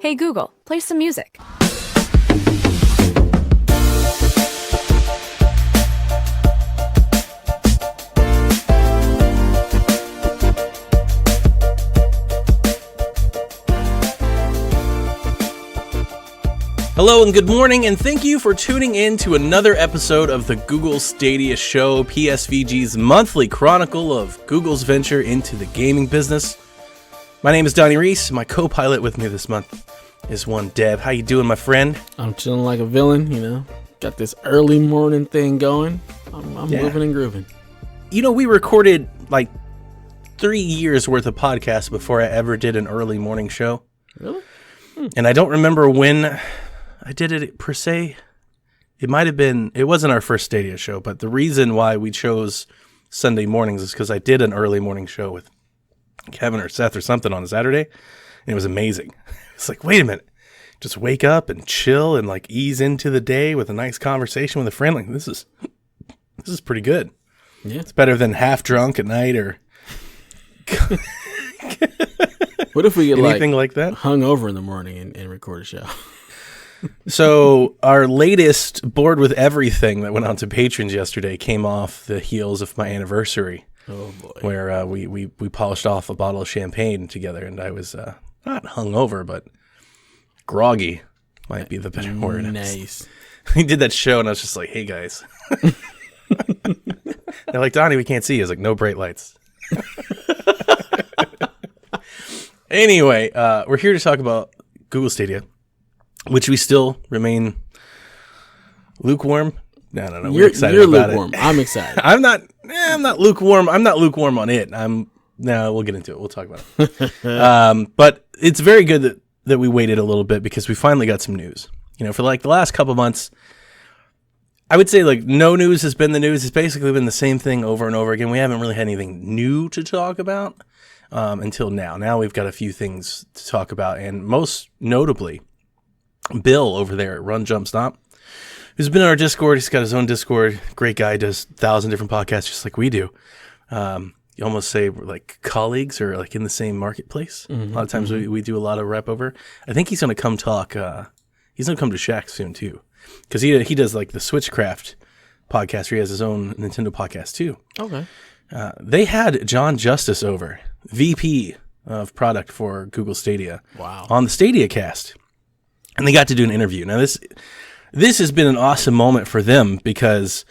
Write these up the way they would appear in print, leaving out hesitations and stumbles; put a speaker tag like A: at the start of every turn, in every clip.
A: Hey Google, play some music.
B: Hello and good morning, and thank you for tuning in to another episode of the Google Stadia Show, PSVG's monthly chronicle of Google's venture into the gaming business. My name is Donnie Reese. My co-pilot with me this month is one Deb. How you doing, my friend?
C: I'm chilling like a villain, you know. Got this early morning thing going. I'm moving and grooving.
B: You know, we recorded like 3 years worth of podcasts before I ever did an early morning show.
C: Really?
B: And I don't remember when I did it per se. It might have been, it wasn't our first Stadia show, but the reason why we chose Sunday mornings is because I did an early morning show with Kevin or Seth or something on a Saturday, and it was amazing. It's like, wait a minute, just wake up and chill and like ease into the day with a nice conversation with a friend. Like this is pretty good.
C: Yeah,
B: it's better than half drunk at night or
C: what if we get
B: anything like that
C: hungover in the morning and record a show?
B: So our latest Bored with Everything that went on to patrons yesterday came off the heels of my anniversary.
C: Oh boy!
B: Where we polished off a bottle of champagne together, and I was not hungover, but groggy might be the better word.
C: Nice.
B: We did that show, and I was just like, "Hey guys," they're like, "Donnie, we can't see you." I was like, "No bright lights." Anyway, we're here to talk about Google Stadia, which we still remain lukewarm. No. We're excited about
C: lukewarm.
B: it.
C: I'm excited.
B: I'm not lukewarm. I'm not lukewarm on it. We'll get into it. We'll talk about it. But it's very good that we waited a little bit because we finally got some news. You know, for like the last couple months, I would say like no news has been the news. It's basically been the same thing over and over again. We haven't really had anything new to talk about until now. Now we've got a few things to talk about, and most notably, Bill over there at Run Jump Stop, who's been in our Discord. He's got his own Discord. Great guy, does 1,000 different podcasts just like we do. You almost say we're like colleagues or like in the same marketplace.
C: Mm-hmm,
B: a lot of times we do a lot of rep over. I think he's going to come talk. He's going to come to Shaq soon too, because he does like the Switchcraft podcast. Where he has his own Nintendo podcast too.
C: Okay.
B: They had John Justice over, VP of product for Google Stadia.
C: Wow. On
B: the StadiaCasts. And they got to do an interview. Now, this has been an awesome moment for them because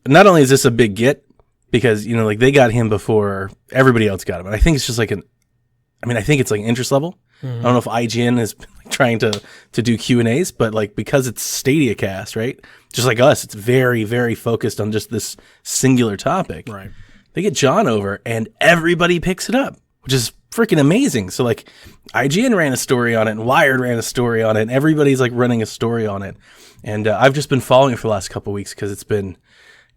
B: not only is this a big get, because, you know, like they got him before everybody else got him. And I think it's just like I think it's like interest level. Mm-hmm. I don't know if IGN is trying to do Q&As, but like because it's StadiaCast, right? Just like us, it's very, very focused on just this singular topic.
C: Right.
B: They get John over and everybody picks it up, which is freaking amazing. So like IGN ran a story on it and Wired ran a story on it and everybody's like running a story on it. And I've just been following it for the last couple of weeks because it's been,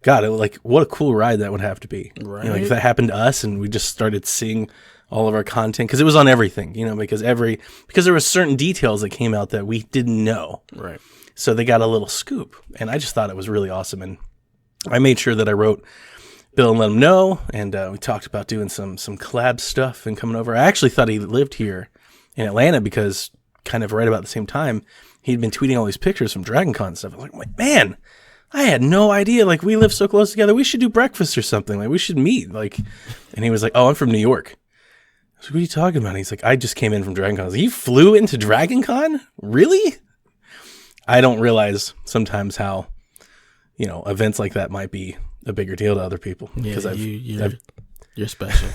B: God, what a cool ride that would have to be.
C: Right.
B: You know, like if that happened to us and we just started seeing all of our content, because it was on everything, you know, because there were certain details that came out that we didn't know.
C: Right.
B: So they got a little scoop and I just thought it was really awesome. And I made sure that I wrote Bill and let him know, and we talked about doing some collab stuff and coming over. I actually thought he lived here in Atlanta because kind of right about the same time he'd been tweeting all these pictures from Dragon Con and stuff. I was like, man, I had no idea. Like, we live so close together. We should do breakfast or something. Like, we should meet. Like, and he was like, oh, I'm from New York. I was like, what are you talking about? And he's like, I just came in from Dragon Con. I was like, you flew into Dragon Con? Really? I don't realize sometimes how, you know, events like that might be a bigger deal to other people.
C: Because you're special.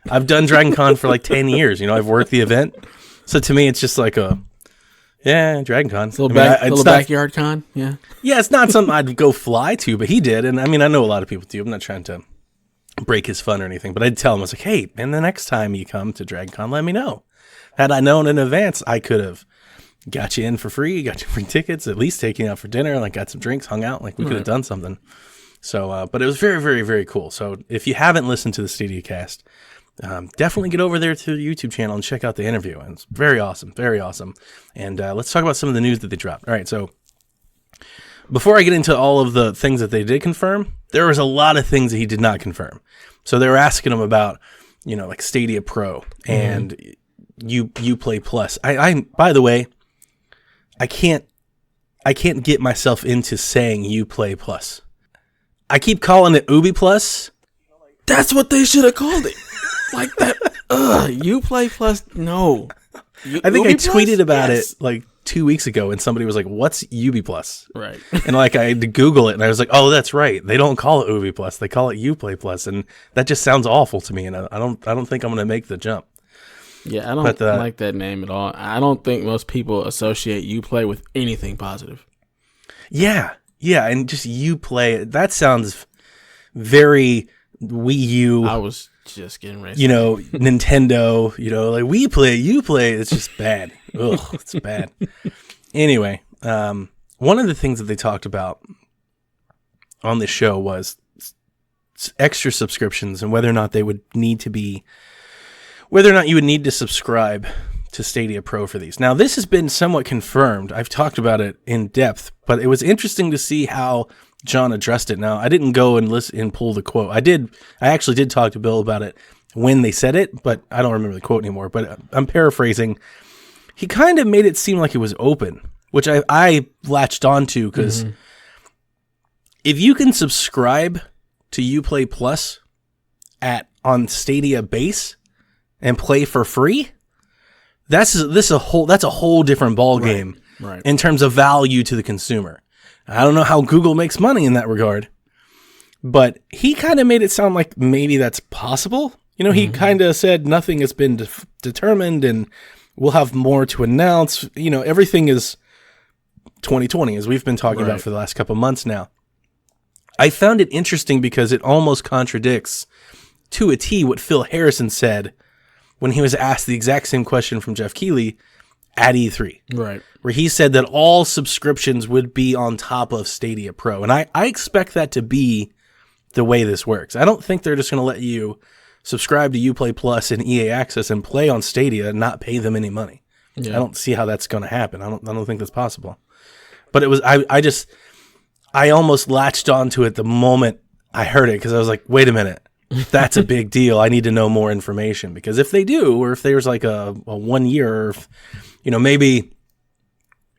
B: I've done Dragon Con for like 10 years. You know, I've worked the event. So to me, it's just like Dragon Con.
C: It's a little backyard con, yeah.
B: Yeah, it's not something I'd go fly to, but he did. And I mean, I know a lot of people do. I'm not trying to break his fun or anything, but I'd tell him, I was like, hey, man, the next time you come to Dragon Con, let me know. Had I known in advance, I could have got you in for free, got you free tickets, at least taken you out for dinner, like got some drinks, hung out, like we could have done something. So, but it was very, very, very cool. So if you haven't listened to the StadiaCast, definitely get over there to the YouTube channel and check out the interview. And it's very awesome, very awesome. And let's talk about some of the news that they dropped. All right, so before I get into all of the things that they did confirm, there was a lot of things that he did not confirm. So they were asking him about, you know, like Stadia Pro and Uplay Plus. I by the way, I can't get myself into saying Uplay Plus. I keep calling it Ubi Plus.
C: That's what they should have called it. Like that. Uplay Plus. No.
B: I think
C: Ubi
B: I tweeted
C: Plus?
B: about
C: Yes.
B: it like 2 weeks ago, and somebody was like, "What's Ubi Plus?"
C: Right.
B: And like I had to Google it, and I was like, "Oh, that's right. They don't call it Ubi Plus. They call it Uplay Plus," and that just sounds awful to me. And I don't think I'm going to make the jump.
C: Yeah, I don't like that name at all. I don't think most people associate Uplay with anything positive.
B: Yeah, and just Uplay. That sounds very Wii U.
C: I was just getting ready.
B: Nintendo. Like Uplay. It's just bad. Ugh, it's bad. Anyway, one of the things that they talked about on this show was extra subscriptions and whether or not you would need to subscribe to Stadia Pro for these. Now, this has been somewhat confirmed. I've talked about it in depth, but it was interesting to see how John addressed it. Now, I didn't go and listen and pull the quote. I actually did talk to Bill about it when they said it, but I don't remember the quote anymore. But I'm paraphrasing. He kind of made it seem like it was open, which I latched onto because if you can subscribe to Uplay Plus on Stadia base and play for free, that's a whole different ball game in terms of value to the consumer. I don't know how Google makes money in that regard, but he kind of made it sound like maybe that's possible. He kind of said nothing has been determined and we'll have more to announce. Everything is 2020, as we've been talking about for the last couple months now. I found it interesting because it almost contradicts to a T what Phil Harrison said when he was asked the exact same question from Jeff Keighley at E3.
C: Right.
B: Where he said that all subscriptions would be on top of Stadia Pro. And I expect that to be the way this works. I don't think they're just going to let you subscribe to Uplay Plus and EA Access and play on Stadia and not pay them any money. Yeah. I don't see how that's going to happen. I don't think that's possible. But it was I almost latched onto it the moment I heard it because I was like, wait a minute. That's a big deal. I need to know more information because if they do, or if there's like a 1 year, or maybe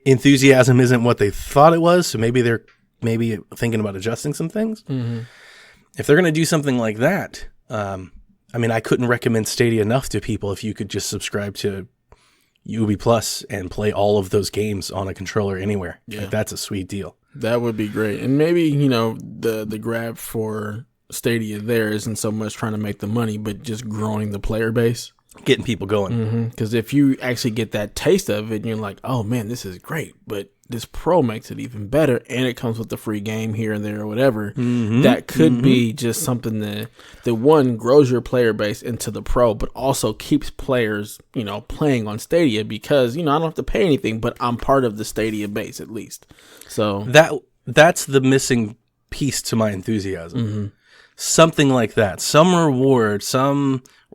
B: enthusiasm isn't what they thought it was. So maybe they're thinking about adjusting some things. Mm-hmm. If they're going to do something like that, I couldn't recommend Stadia enough to people if you could just subscribe to Ubi Plus and play all of those games on a controller anywhere. Yeah. Like, that's a sweet deal.
C: That would be great. And maybe, the grab for Stadia there isn't so much trying to make the money, but just growing the player base.
B: Getting people going.
C: Because if you actually get that taste of it, and you're like, oh man, this is great, but this Pro makes it even better, and it comes with the free game here and there or whatever, that could be just something that one, grows your player base into the Pro, but also keeps players, playing on Stadia because, I don't have to pay anything, but I'm part of the Stadia base at least. So
B: that's the missing piece to my enthusiasm. Something like that. Some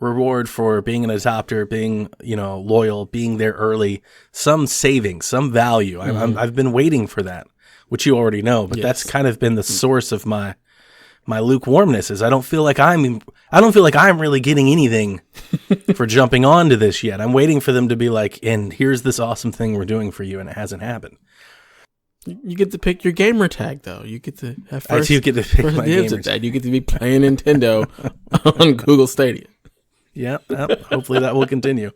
B: reward for being an adopter, being, loyal, being there early, some savings, some value. I've been waiting for that, which you already know, but that's kind of been the source of my lukewarmness is I don't feel like I'm really getting anything for jumping onto this yet. I'm waiting for them to be like, and here's this awesome thing we're doing for you. And it hasn't happened.
C: You get to pick your gamer tag, though. You get to have first.
B: I do get to pick my gamer
C: tag. You get to be playing Nintendo on Google Stadia.
B: Yep. Hopefully that will continue.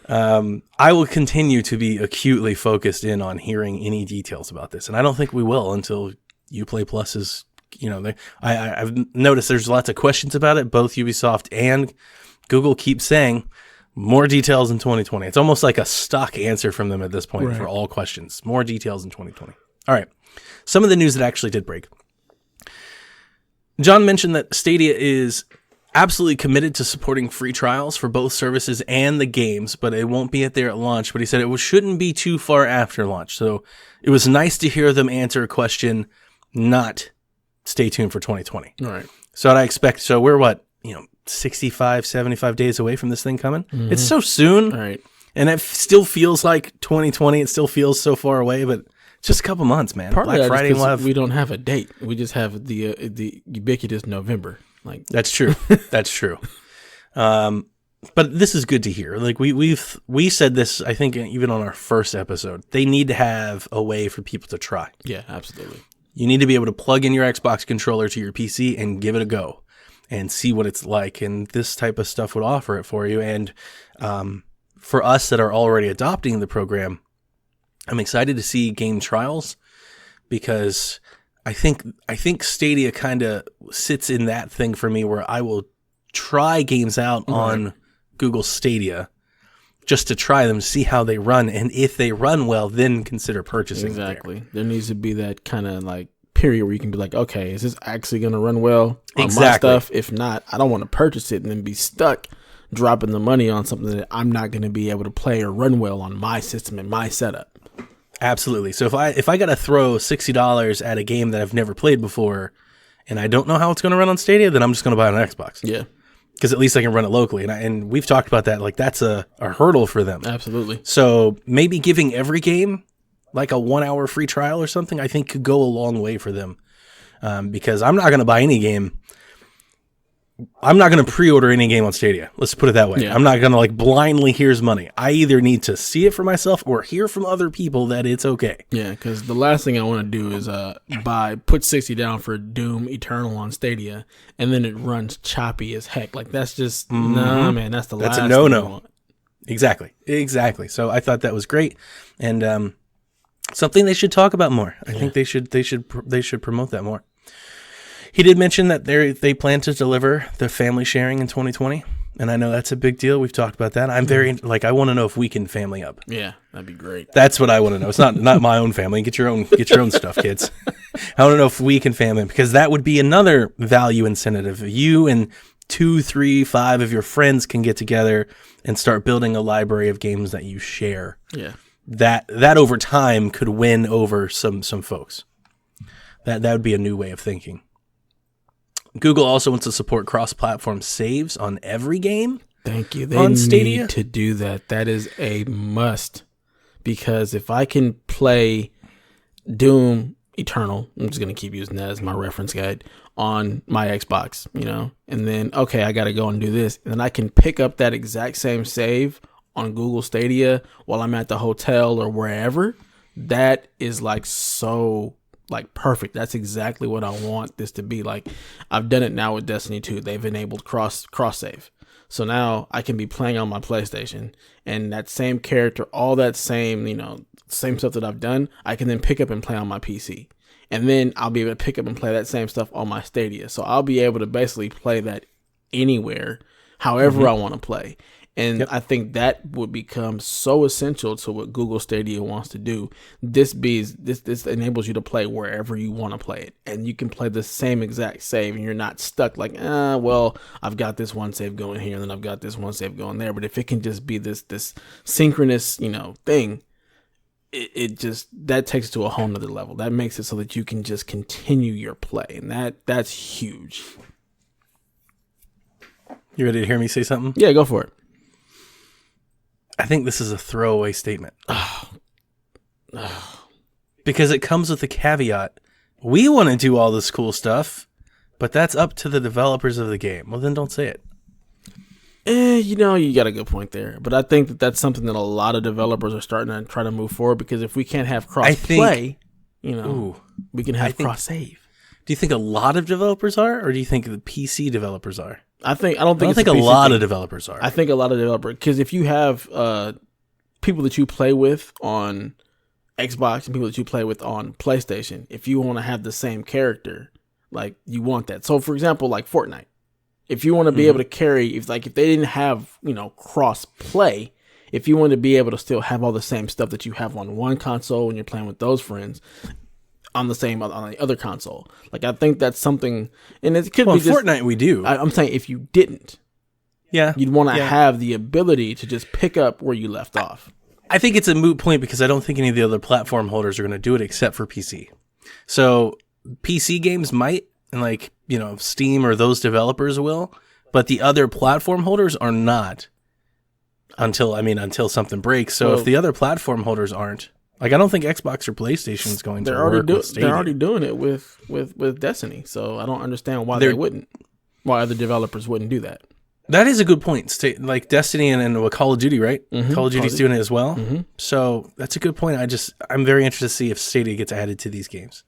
B: I will continue to be acutely focused in on hearing any details about this, and I don't think we will until Uplay Plus is. I've noticed there's lots of questions about it. Both Ubisoft and Google keep saying more details in 2020. It's almost like a stock answer from them at this point for all questions. More details in 2020. All right. Some of the news that actually did break. John mentioned that Stadia is absolutely committed to supporting free trials for both services and the games, but it won't be there at launch. But he said it shouldn't be too far after launch. So it was nice to hear them answer a question, not stay tuned for 2020.
C: All right.
B: So I expect, so we're 65, 75 days away from this thing coming. It's so soon.
C: All right.
B: And it still feels like 2020. It still feels so far away, but just a couple months, man.
C: Part Black Friday we don't have a date. We just have the ubiquitous November.
B: That's true. That's true. But this is good to hear. Like we said this, I think, even on our first episode. They need to have a way for people to try.
C: Yeah, absolutely.
B: You need to be able to plug in your Xbox controller to your PC and give it a go and see what it's like. And this type of stuff would offer it for you. And for us that are already adopting the program, I'm excited to see game trials because I think Stadia kind of sits in that thing for me where I will try games out on Google Stadia just to try them, see how they run, and if they run well, then consider purchasing.
C: Exactly. There needs to be that kind of like period where you can be like, okay, is this actually going to run well on my stuff? If not, I don't want to purchase it and then be stuck dropping the money on something that I'm not going to be able to play or run well on my system and my setup.
B: Absolutely. So if I got to throw $60 at a game that I've never played before, and I don't know how it's going to run on Stadia, then I'm just going to buy it on Xbox.
C: Yeah.
B: Because at least I can run it locally. And we've talked about that. Like, that's a hurdle for them.
C: Absolutely.
B: So maybe giving every game like a 1 hour free trial or something, I think could go a long way for them. Because I'm not going to buy any game. I'm not going to pre-order any game on Stadia. Let's put it that way. Yeah. I'm not going to like blindly here's money. I either need to see it for myself or hear from other people that it's okay.
C: Yeah, because the last thing I want to do is put $60 down for Doom Eternal on Stadia, and then it runs choppy as heck. Like that's just nah, man. That's a
B: no-no. Exactly. So I thought that was great, and something they should talk about more. I think they should promote that more. He did mention that they plan to deliver the family sharing in 2020, and I know that's a big deal. We've talked about that. I'm very I want to know if we can family up.
C: Yeah, that'd be great.
B: That's what I want to know. It's not my own family. Get your own stuff, kids. I want to know if we can family, because that would be another value incentive. You and 2, 3, 5 of your friends can get together and start building a library of games that you share.
C: Yeah,
B: that over time could win over some folks. That would be a new way of thinking. Google also wants to support cross-platform saves on every game.
C: Thank you. They need to do that. That is a must. Because if I can play Doom Eternal, I'm just going to keep using that as my reference guide, on my Xbox, and then, okay, I got to go and do this. And then I can pick up that exact same save on Google Stadia while I'm at the hotel or wherever. That is like so... like perfect. That's exactly what I want this to be. Like I've done it now with Destiny 2. They've enabled cross save. So now I can be playing on my PlayStation and that same character, all that same, same stuff that I've done, I can then pick up and play on my PC. And then I'll be able to pick up and play that same stuff on my Stadia. So I'll be able to basically play that anywhere, however I want to play. And I think that would become so essential to what Google Stadia wants to do. This enables you to play wherever you want to play it. And you can play the same exact save and you're not stuck like, well, I've got this one save going here and then I've got this one save going there. But if it can just be this synchronous, thing, it just, that takes it to a whole nother level. That makes it so that you can just continue your play. And that's huge.
B: You ready to hear me say something?
C: Yeah, go for it.
B: I think this is a throwaway statement. Because it comes with a caveat. We want to do all this cool stuff, but that's up to the developers of the game. Well, then don't say it.
C: You got a good point there. But I think that's something that a lot of developers are starting to try to move forward, because if we can't have cross-play, we can have cross-save.
B: Do you think a lot of developers are, or do you think the PC developers are?
C: I don't think
B: a lot of developers are.
C: I think a lot of developers, because if you have people that you play with on Xbox and people that you play with on PlayStation, if you want to have the same character, like you want that. So for example, like Fortnite, if you want to be able to carry, if they didn't have, cross play, if you want to be able to still have all the same stuff that you have on one console when you're playing with those friends, on the other console. Like, I think that's something, and it could be just
B: Fortnite we do.
C: I'm saying if you didn't, you'd want to have the ability to just pick up where you left off.
B: I think it's a moot point because I don't think any of the other platform holders are going to do it except for PC. So PC games might, and Steam or those developers will, but the other platform holders are not until something breaks. So if the other platform holders aren't, I don't think Xbox or PlayStation is going to work with Stadia.
C: They're already doing it with Destiny, so I don't understand why they wouldn't. Why other developers wouldn't do that.
B: That is a good point. Like Destiny and Call of Duty, right?
C: Mm-hmm.
B: Call of Duty's doing it as well.
C: Mm-hmm.
B: So that's a good point. I'm very interested to see if Stadia gets added to these games.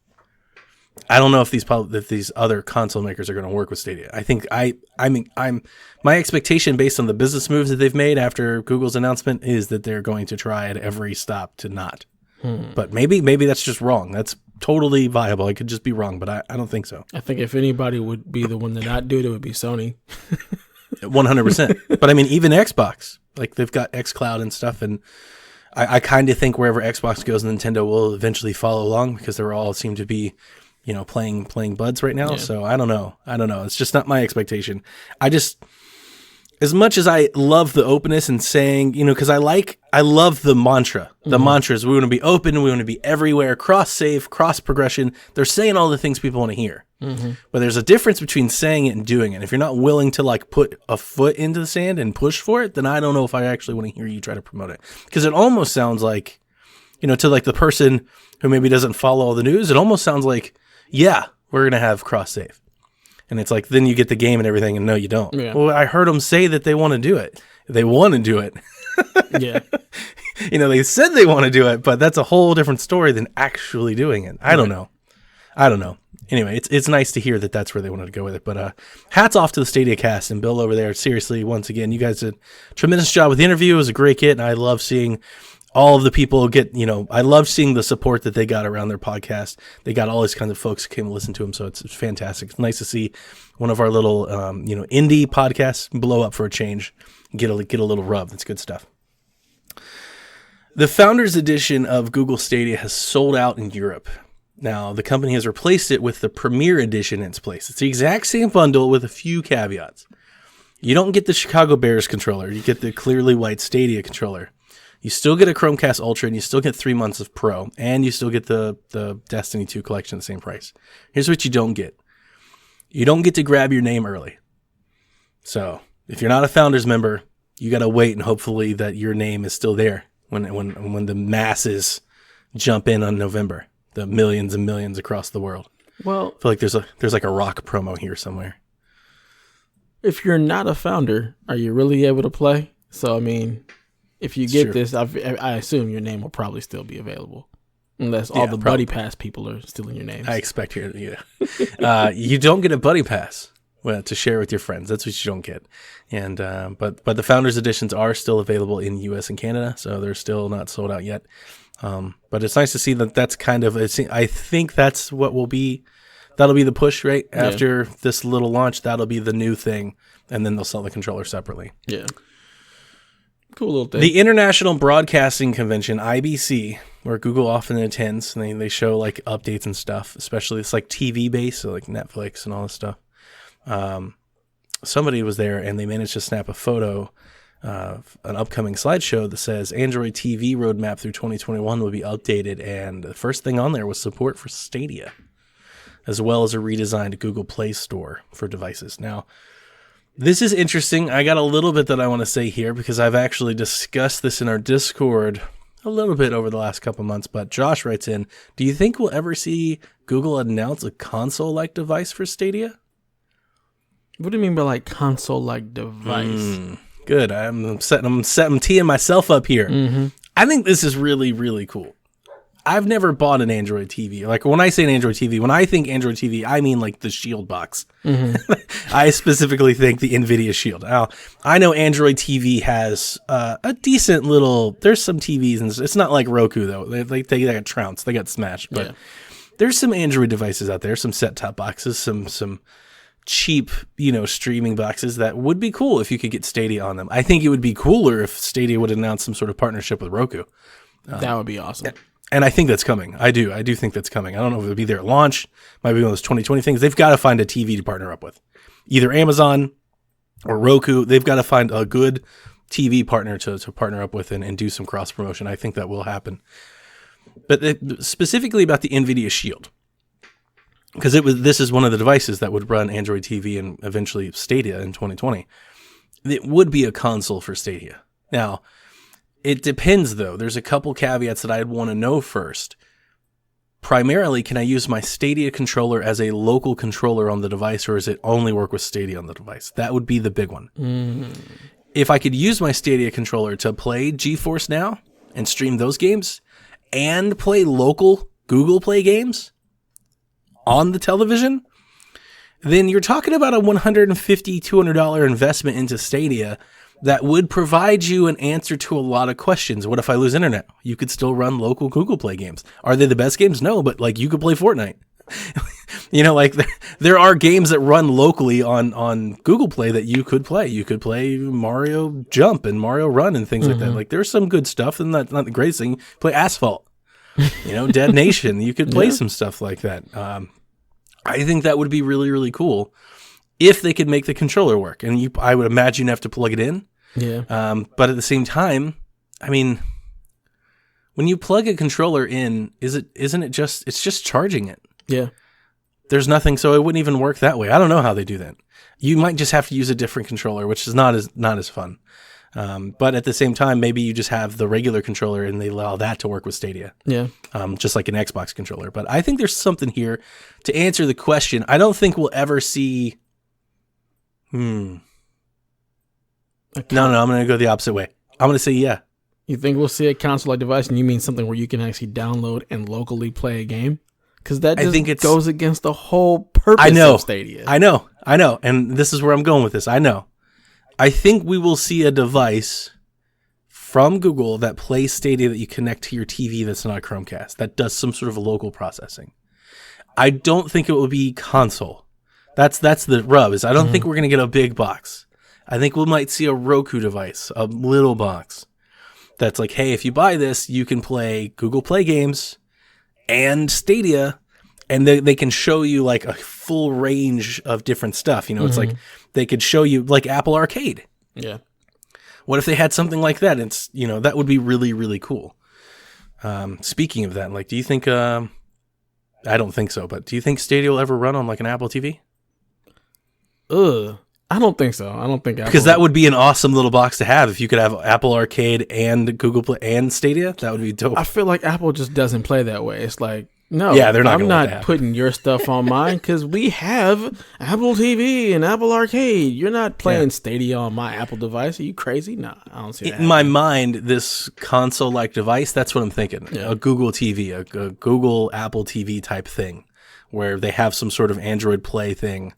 B: I don't know if these other console makers are going to work with Stadia. I think my expectation based on the business moves that they've made after Google's announcement is that they're going to try at every stop to not. But maybe that's just wrong. That's totally viable. I could just be wrong, but I don't think so.
C: I think if anybody would be the one to not do it, it would be Sony.
B: 100%. But I mean, even Xbox, like they've got xCloud and stuff, and I kind of think wherever Xbox goes, Nintendo will eventually follow along because they all seem to be, playing buds right now. Yeah. So I don't know. It's just not my expectation. As much as I love the openness and saying, because I love the mantra. The mantra is we want to be open, we want to be everywhere, cross-save, cross-progression. They're saying all the things people want to hear. Mm-hmm. But there's a difference between saying it and doing it. If you're not willing to like put a foot into the sand and push for it, then I don't know if I actually want to hear you try to promote it. Because it almost sounds like, to like the person who maybe doesn't follow all the news, it almost sounds like, yeah, we're going to have cross-save. And it's like, then you get the game and everything, and no, you don't. Yeah. Well, I heard them say that they want to do it. They want to do it.
C: Yeah.
B: They said they want to do it, but that's a whole different story than actually doing it. I don't know. Anyway, it's nice to hear that that's where they wanted to go with it. But hats off to the StadiaCasts and Bill over there. Seriously, once again, you guys did a tremendous job with the interview. It was a great get, and I love seeing all of the people get, I love seeing the support that they got around their podcast. They got all these kinds of folks who came and listen to them, so it's fantastic. It's nice to see one of our little, indie podcasts blow up for a change, get a little rub. That's good stuff. The Founders Edition of Google Stadia has sold out in Europe. Now, the company has replaced it with the Premiere Edition in its place. It's the exact same bundle with a few caveats. You don't get the Chicago Bears controller. You get the clearly white Stadia controller. You still get a Chromecast Ultra, and you still get 3 months of Pro, and you still get the Destiny 2 collection at the same price. Here's what you don't get. You don't get to grab your name early. So, if you're not a Founders member, you got to wait, and hopefully that your name is still there when the masses jump in on November. The millions and millions across the world.
C: Well,
B: I feel like there's like a rock promo here somewhere.
C: If you're not a founder, are you really able to play? So, I mean, if you get this, I assume your name will probably still be available. Unless all the Buddy Pass people are stealing your names.
B: I expect you. Yeah. You don't get a Buddy Pass to share with your friends. That's what you don't get. And but the Founders Editions are still available in US and Canada, so they're still not sold out yet. But it's nice to see that that's kind of, I think that's what that'll be the push, right? Yeah. After this little launch, that'll be the new thing, and then they'll sell the controller separately.
C: Yeah. Cool little thing.
B: The International Broadcasting Convention, IBC, where Google often attends, and they show like updates and stuff, especially it's like TV based, so like Netflix and all this stuff. Somebody was there, and they managed to snap a photo an upcoming slideshow that says Android TV roadmap through 2021 will be updated, and the first thing on there was support for Stadia, as well as a redesigned Google Play Store for devices. Now, this is interesting. I got a little bit that I want to say here because I've actually discussed this in our Discord a little bit over the last couple months, but Josh writes in, do you think we'll ever see Google announce a console-like device for Stadia?
C: What do you mean by like console-like device?
B: Good. I'm teeing myself up here. Mm-hmm. I think this is really, really cool. I've never bought an Android TV. Like when I say an Android TV, when I think Android TV, I mean like the Shield box. Mm-hmm. I specifically think the NVIDIA Shield. Now, I know Android TV has a decent little, there's some TVs, and it's not like Roku though. They got trounced, they got smashed. But there's some Android devices out there, some set-top boxes, some cheap, streaming boxes that would be cool if you could get Stadia on them. I think it would be cooler if Stadia would announce some sort of partnership with Roku.
C: That would be awesome.
B: And I think that's coming. I do think that's coming. I don't know if it'll be there at launch. Might be one of those 2020 things. They've got to find a TV to partner up with. Either Amazon or Roku. They've got to find a good TV partner to partner up with and do some cross promotion. I think that will happen. But specifically about the NVIDIA Shield. Because this is one of the devices that would run Android TV and eventually Stadia in 2020. It would be a console for Stadia. Now, it depends, though. There's a couple caveats that I'd want to know first. primarily, can I use my Stadia controller as a local controller on the device, or does it only work with Stadia on the device? That would be the big one. If I could use my Stadia controller to play GeForce Now and stream those games and play local Google Play games on the television, then you're talking about a $150, $200 investment into Stadia that would provide you an answer to a lot of questions. What if I lose internet? You could still run local Google Play games. Are they the best games? No, but like you could play Fortnite. Like there are games that run locally on Google Play that you could play. You could play Mario Jump and Mario Run and things like that. Like there's some good stuff, and that's not the greatest thing. Play Asphalt, Dead Nation. You could play some stuff like that. I think that would be really, really cool if they could make the controller work. And I would imagine you have to plug it in.
C: Yeah.
B: But at the same time, I mean, when you plug a controller in, isn't it just charging it?
C: Yeah.
B: There's nothing, so it wouldn't even work that way. I don't know how they do that. You might just have to use a different controller, which is not as fun. But at the same time, maybe you just have the regular controller and they allow that to work with Stadia.
C: Yeah.
B: Just like an Xbox controller. But I think there's something here to answer the question. I don't think we'll ever see. No, I'm going to go the opposite way. I'm going to say yeah.
C: You think we'll see a console-like device, and you mean something where you can actually download and locally play a game? Because that just goes against the whole purpose of Stadia.
B: I know. And this is where I'm going with this. I know. I think we will see a device from Google that plays Stadia that you connect to your TV that's not a Chromecast, that does some sort of local processing. I don't think it will be console. That's the rub, is I don't think we're going to get a big box. I think we might see a Roku device, a little box that's like, hey, if you buy this, you can play Google Play games and Stadia, and they can show you like a full range of different stuff. It's like they could show you like Apple Arcade.
C: Yeah.
B: What if they had something like that? It's that would be really, really cool. Speaking of that, like, do you think? I don't think so, but do you think Stadia will ever run on like an Apple TV?
C: I don't think so. I don't think Apple,
B: because that would be an awesome little box to have if you could have Apple Arcade and Google Play and Stadia. That would be dope.
C: I feel like Apple just doesn't play that way. It's like, no,
B: yeah, they're not.
C: I'm not putting your stuff on mine because we have Apple TV and Apple Arcade. You're not playing Stadia on my Apple device. Are you crazy? Nah, I don't see that.
B: In my mind, this console-like device, that's what I'm thinking. Yeah. A Google TV, a Google Apple TV type thing, where they have some sort of Android Play thing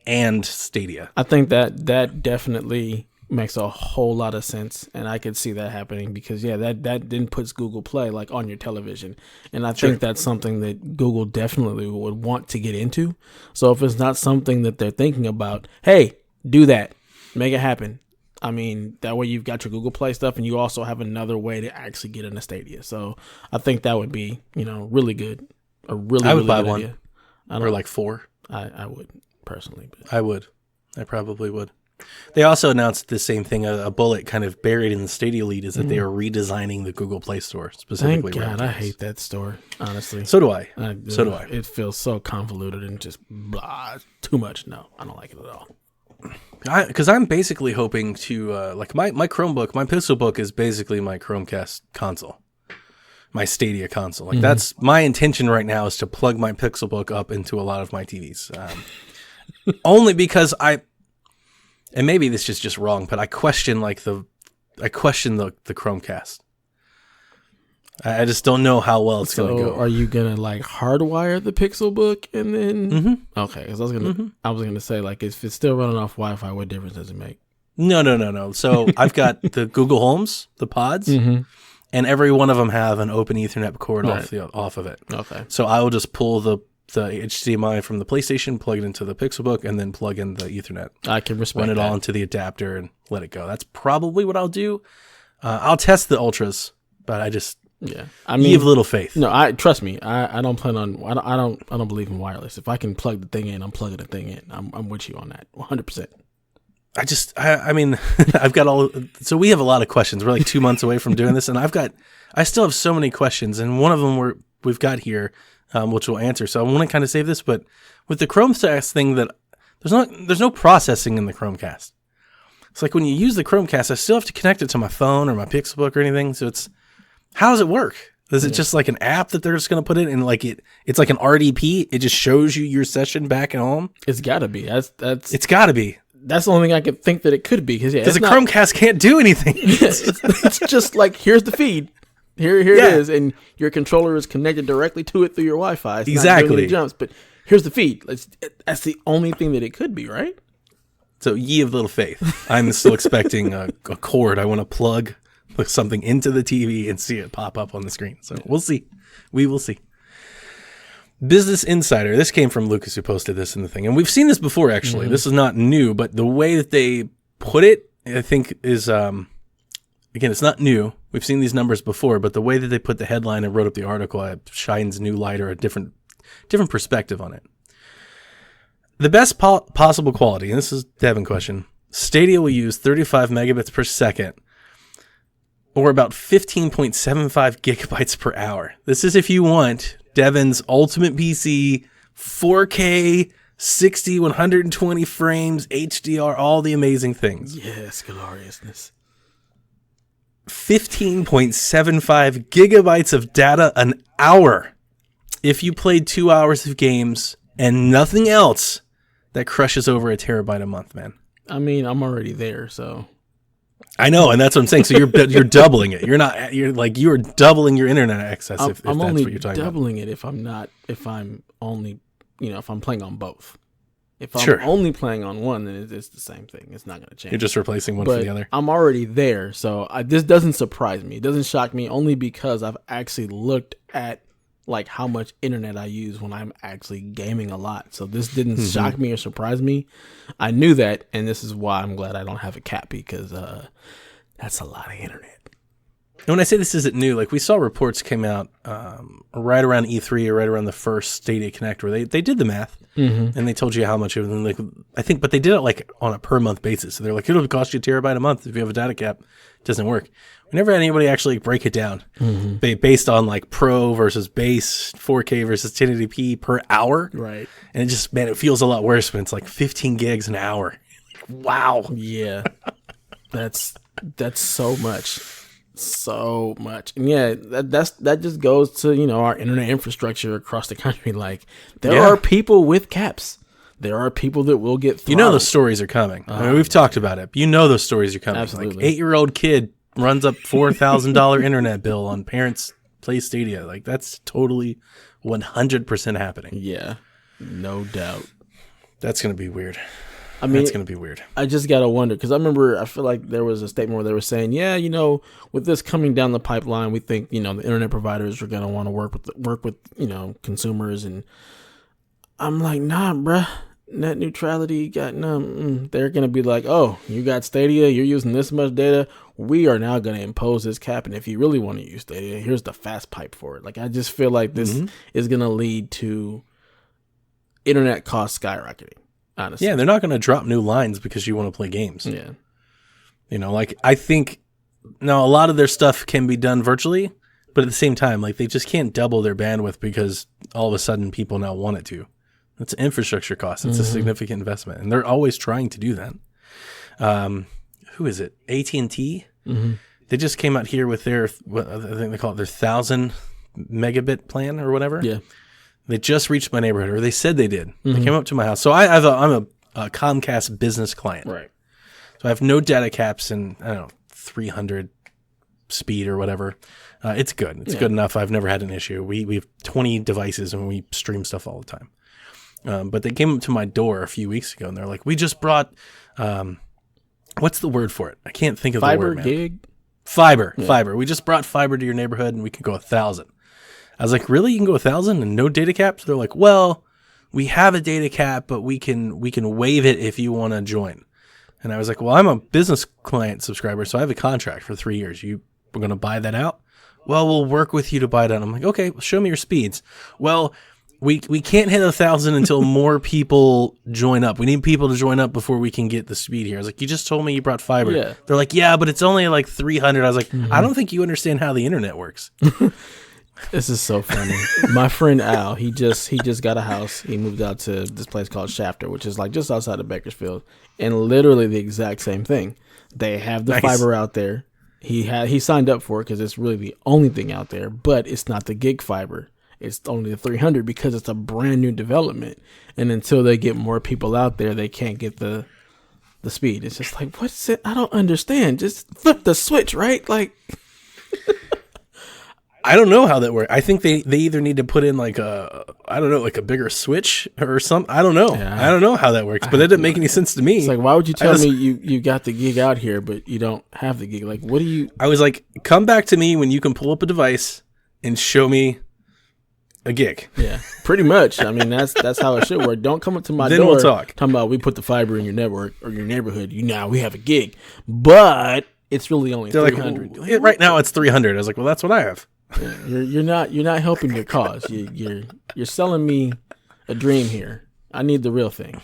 B: and Stadia.
C: I think that definitely makes a whole lot of sense, and I could see that happening because that then puts Google Play like on your television, and I think that's something that Google definitely would want to get into. So if it's not something that they're thinking about, hey, do that, make it happen. I mean, that way you've got your Google Play stuff, and you also have another way to actually get into Stadia. So I think that would be really good, a really
B: I would
C: really
B: buy
C: good
B: one,
C: idea.
B: or like 4.
C: I would personally, but
B: I probably would. They also announced the same thing. A bullet kind of buried in the Stadia lead is that they are redesigning the Google Play Store specifically.
C: Thank God, I hate that store, honestly.
B: So do I. So do I.
C: It feels so convoluted and just blah, too much. No, I don't like it at all.
B: Because I'm basically hoping to like my Chromebook, my Pixelbook is basically my Chromecast console, my Stadia console. Like that's my intention right now, is to plug my Pixelbook up into a lot of my TVs. Only because and maybe this is just wrong, but I question the Chromecast. I just don't know how well it's going to go.
C: Are you gonna like hardwire the Pixelbook and then? Okay, because I was gonna say, like, if it's still running off Wi-Fi, what difference does it make?
B: No. So I've got the Google Homes, the pods, and every one of them have an open Ethernet cord off of it.
C: Okay.
B: So I will just pull the HDMI from the PlayStation, plug it into the Pixelbook, and then plug in the Ethernet.
C: I can respect
B: Run it all into the adapter and let it go. That's probably what I'll do. I'll test the Ultras, but I just give little faith.
C: No, trust me. I don't plan on. I don't believe in wireless. If I can plug the thing in, I'm plugging the thing in. I'm with you on that 100%.
B: I mean, I've got so we have a lot of questions. We're like 2 months away from doing this, and I still have so many questions, and one of them we've got here, which we'll answer. So I want to kind of save this, but with the Chromecast thing, that there's no processing in the Chromecast. It's like when you use the Chromecast, I still have to connect it to my phone or my Pixelbook or anything. So how does it work? Is it just like an app that they're just going to put it in? Like it's like an RDP. It just shows you your session back at home.
C: It's got to be.
B: It's got to be.
C: That's the only thing I could think that it could be. Because
B: the Chromecast can't do anything.
C: It's just like, here's the feed. Here it is, and your controller is connected directly to it through your Wi-Fi. It's not doing any jumps, but here's the feed. That's the only thing that it could be, right?
B: So ye of little faith. I'm still expecting a cord. I want to plug something into the TV and see it pop up on the screen. So we'll see. We will see. Business Insider. This came from Lucas, who posted this in the thing. And we've seen this before, actually. Mm-hmm. This is not new, but the way that they put it, I think, is, again, it's not new. We've seen these numbers before, but the way that they put the headline and wrote up the article shines new light or a different perspective on it. The best possible quality, and this is a Devin question, Stadia will use 35 megabits per second, or about 15.75 gigabytes per hour. This is if you want Devin's ultimate PC, 4K, 60, 120 frames, HDR, all the amazing things.
C: Yes, gloriousness.
B: 15.75 gigabytes of data an hour. If you played 2 hours of games and nothing else, that crushes over a terabyte a month, man.
C: I mean, I'm already there, so.
B: I know, and that's what I'm saying. So you're doubling it. You're doubling your internet access if that's what you're talking about.
C: I'm only doubling it if I'm playing on both. If I'm only playing on one, then it's the same thing. It's not going to change.
B: You're just replacing one for the other.
C: I'm already there, so this doesn't surprise me. It doesn't shock me, only because I've actually looked at like how much internet I use when I'm actually gaming a lot. So this didn't shock me or surprise me. I knew that, and this is why I'm glad I don't have a cat, because that's a lot of internet.
B: And when I say this isn't new, like we saw reports came out right around E3 or right around the first Stadia Connect where they did the math and they told you how much it was. Like but they did it like on a per month basis. So they're like, it'll cost you a terabyte a month if you have a data cap. It doesn't work. We never had anybody actually break it down based on like pro versus base, 4K versus 1080p per hour.
C: Right.
B: And it just, man, it feels a lot worse when it's like 15 gigs an hour. Wow.
C: Yeah. That's so much. So much. And yeah, that just goes to, our internet infrastructure across the country. Like there are people with caps. There are people that will get throttled.
B: You know those stories are coming. I mean, we've talked about it. You know those stories are coming.
C: Absolutely.
B: Like 8-year-old kid runs up $4,000 internet bill on parents play Stadia. Like that's totally 100% happening.
C: Yeah, no doubt.
B: That's going to be weird.
C: I mean,
B: that's going to be weird.
C: I just got to wonder, because I feel like there was a statement where they were saying, with this coming down the pipeline, we think, the internet providers are going to want to work with, consumers. And I'm like, nah, bruh. Net neutrality got none. They're going to be like, oh, you got Stadia, you're using this much data. We are now going to impose this cap. And if you really want to use Stadia, here's the fast pipe for it. Like, I just feel like this is going to lead to internet costs skyrocketing, honestly.
B: Yeah, they're not going to drop new lines because you want to play games.
C: Yeah.
B: I think now a lot of their stuff can be done virtually, but at the same time, like they just can't double their bandwidth because all of a sudden people now want it to. It's an infrastructure cost. It's a significant investment, and they're always trying to do that. Who is it? AT&T? They just came out here with their, I think they call it their 1,000 megabit plan or whatever.
C: Yeah.
B: They just reached my neighborhood, or they said they did. They came up to my house. So I'm a Comcast business client.
C: Right.
B: So I have no data caps and, 300 speed or whatever. It's good. It's good enough. I've never had an issue. We have 20 devices and we stream stuff all the time. But they came up to my door a few weeks ago and they're like, we just brought, what's the word for it? I can't think of the word, man.
C: Gig?
B: Fiber. We just brought fiber to your neighborhood and we can go 1,000. I was like, really? You can go 1,000 and no data caps? They're like, well, we have a data cap, but we can waive it if you want to join. And I was like, well, I'm a business client subscriber, so I have a contract for 3 years. We're going to buy that out? Well, we'll work with you to buy it out. I'm like, okay, well, show me your speeds. Well, we can't hit 1,000 until more people join up. We need people to join up before we can get the speed here. I was like, you just told me you brought fiber.
C: Yeah.
B: They're like, yeah, but it's only like 300. I was like, I don't think you understand how the internet works.
C: This is so funny. My friend Al, he just got a house. He moved out to this place called Shafter, which is like just outside of Bakersfield, and literally the exact same thing. They have the fiber out there. He signed up for it because it's really the only thing out there, but it's not the gig fiber. It's only the 300 because it's a brand new development. And until they get more people out there, they can't get the speed. It's just like, what's it? I don't understand. Just flip the switch, right? Like,
B: I don't know how that works. I think they either need to put in like a bigger switch or something. I don't know. Yeah, I don't know how that works, but that didn't make any sense to me.
C: It's like, why would you tell me you got the gig out here, but you don't have the gig? Like, what do you?
B: I was like, come back to me when you can pull up a device and show me a gig.
C: Yeah, pretty much. I mean, that's how it should work. Don't come up to my
B: then
C: door.
B: We'll talk.
C: Talking about we put the fiber in your network or your neighborhood. We have a gig, but it's really only 300.
B: Like, right now it's 300. I was like, well, that's what I have.
C: Yeah, you're not helping your cause. You're selling me a dream here. I need the real thing.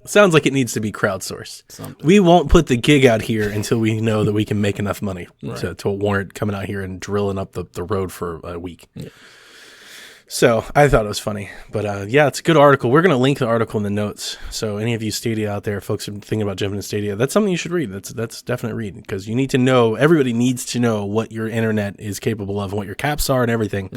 B: Sounds like it needs to be crowdsourced.
C: Something.
B: We won't put the gig out here until we know that we can make enough money to warrant coming out here and drilling up the road for a week. Yeah. So I thought it was funny, but it's a good article. We're going to link the article in the notes. So any of you Stadia out there, folks are thinking about jumping to Stadia, that's something you should read. That's definite read because you need to know, everybody needs to know what your internet is capable of and what your caps are and everything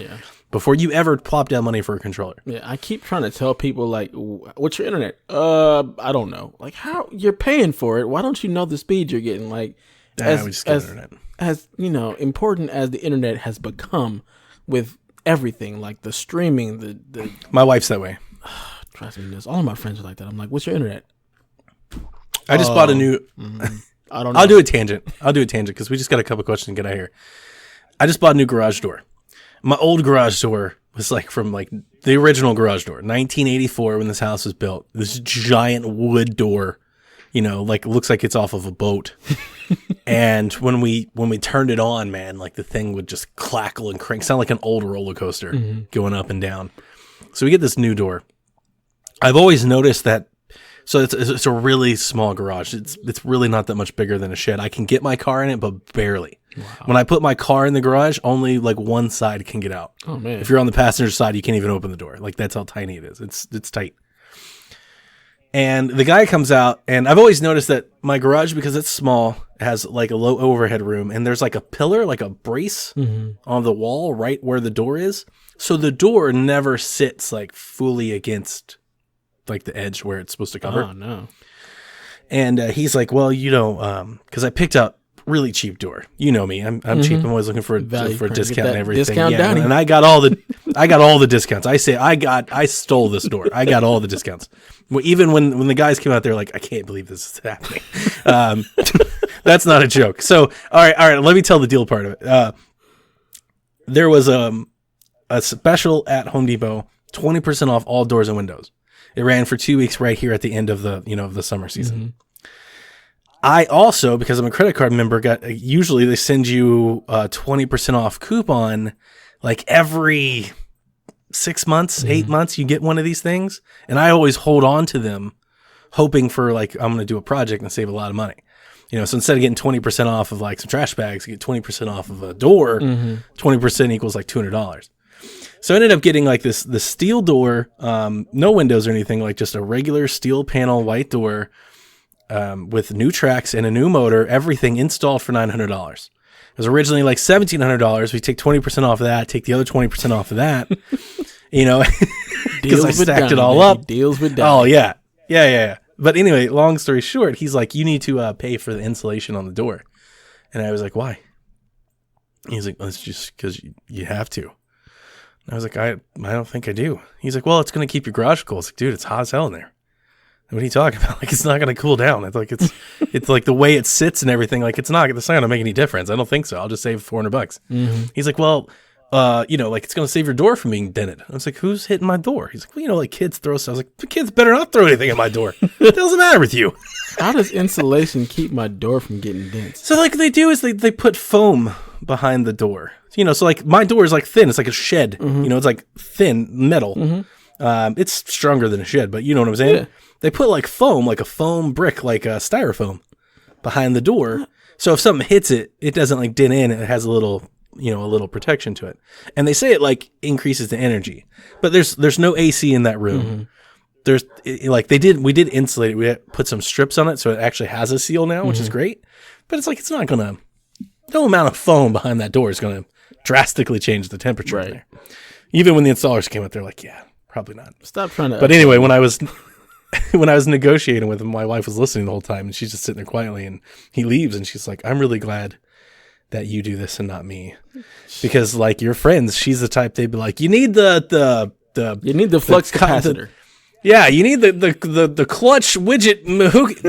B: before you ever plop down money for a controller.
C: Yeah, I keep trying to tell people, like, what's your internet? I don't know. Like, how you're paying for it? Why don't you know the speed you're getting? Like,
B: we just get internet.
C: As you know, important as the internet has become with everything, like the streaming, the
B: my wife's that way.
C: Trust me, all of my friends are like that. I'm like, what's your internet?
B: I just bought a new.
C: I don't know.
B: I'll do a tangent because we just got a couple questions to get out here. I just bought a new garage door. My old garage door was like from like the original garage door, 1984 when this house was built. This giant wood door, like looks like it's off of a boat. And when we turned it on, man, like the thing would just clackle and crank, sound like an old roller coaster going up and down. So we get this new door. I've always noticed that. So it's a really small garage. It's really not that much bigger than a shed. I can get my car in it, but barely. Wow. When I put my car in the garage, only like one side can get out.
C: Oh man!
B: If you're on the passenger side, you can't even open the door. Like that's how tiny it is. It's tight. And the guy comes out, and I've always noticed that my garage, because it's small, has like a low overhead room, and there's like a pillar, like a brace on the wall right where the door is. So the door never sits like fully against like the edge where it's supposed to cover.
C: Oh, no.
B: And he's like, well, because I picked up really cheap door. You know me. I'm cheap. I'm always looking for a discount and everything.
C: Discount
B: and I got all the discounts. I stole this door. I got all the discounts. Well, even when the guys came out there, like, I can't believe this is happening. That's not a joke. So, all right. Let me tell the deal part of it. There was a special at Home Depot, 20% off all doors and windows. It ran for 2 weeks right here at the end of the summer season. I also, because I'm a credit card member, usually they send you a 20% off coupon like every 6 months, 8 months, you get one of these things. And I always hold on to them hoping for like, I'm going to do a project and save a lot of money. So instead of getting 20% off of like some trash bags, you get 20% off of a door, 20% equals like $200. So I ended up getting like the steel door, no windows or anything, like just a regular steel panel white door with new tracks and a new motor, everything installed for $900. It was originally like $1,700. We take 20% off of that, take the other 20% off of that, because I stacked it all up.
C: Deals with
B: Donnie. Oh, yeah. Yeah. But anyway, long story short, he's like, you need to pay for the insulation on the door. And I was like, why? He's like, well, it's just because you have to. I was like, I don't think I do. He's like, well, it's going to keep your garage cool. I was like, dude, it's hot as hell in there. What are you talking about? Like, it's not going to cool down. It's like, it's like the way it sits and everything. Like, it's not going to make any difference. I don't think so. I'll just save $400. He's like, well, like it's going to save your door from being dented. I was like, who's hitting my door? He's like, well, like kids throw stuff. I was like, the kids better not throw anything at my door. What doesn't matter with you?
C: How does insulation keep my door from getting dents?
B: So like they do is they put foam behind the door. So like my door is like thin. It's like a shed. It's like thin metal. It's stronger than a shed, but you know what I'm saying? Yeah. They put like foam, like a foam brick, like a styrofoam behind the door. So if something hits it, it doesn't like dent in. It has a little protection to it. And they say it like increases the energy, but there's no AC in that room. There's like we did insulate it. We put some strips on it. So it actually has a seal now, which is great, but it's like, it's not going no amount of foam behind that door is going to drastically change the temperature in
C: Right.
B: there. Even when the installers came out, they're like, yeah, probably not.
C: Stop trying to.
B: But anyway, when I was negotiating with him, my wife was listening the whole time, and she's just sitting there quietly. And he leaves, and she's like, "I'm really glad that you do this and not me, because like your friends, she's the type they'd be like, you need the
C: you need the flux capacitor.
B: yeah, you need the clutch widget,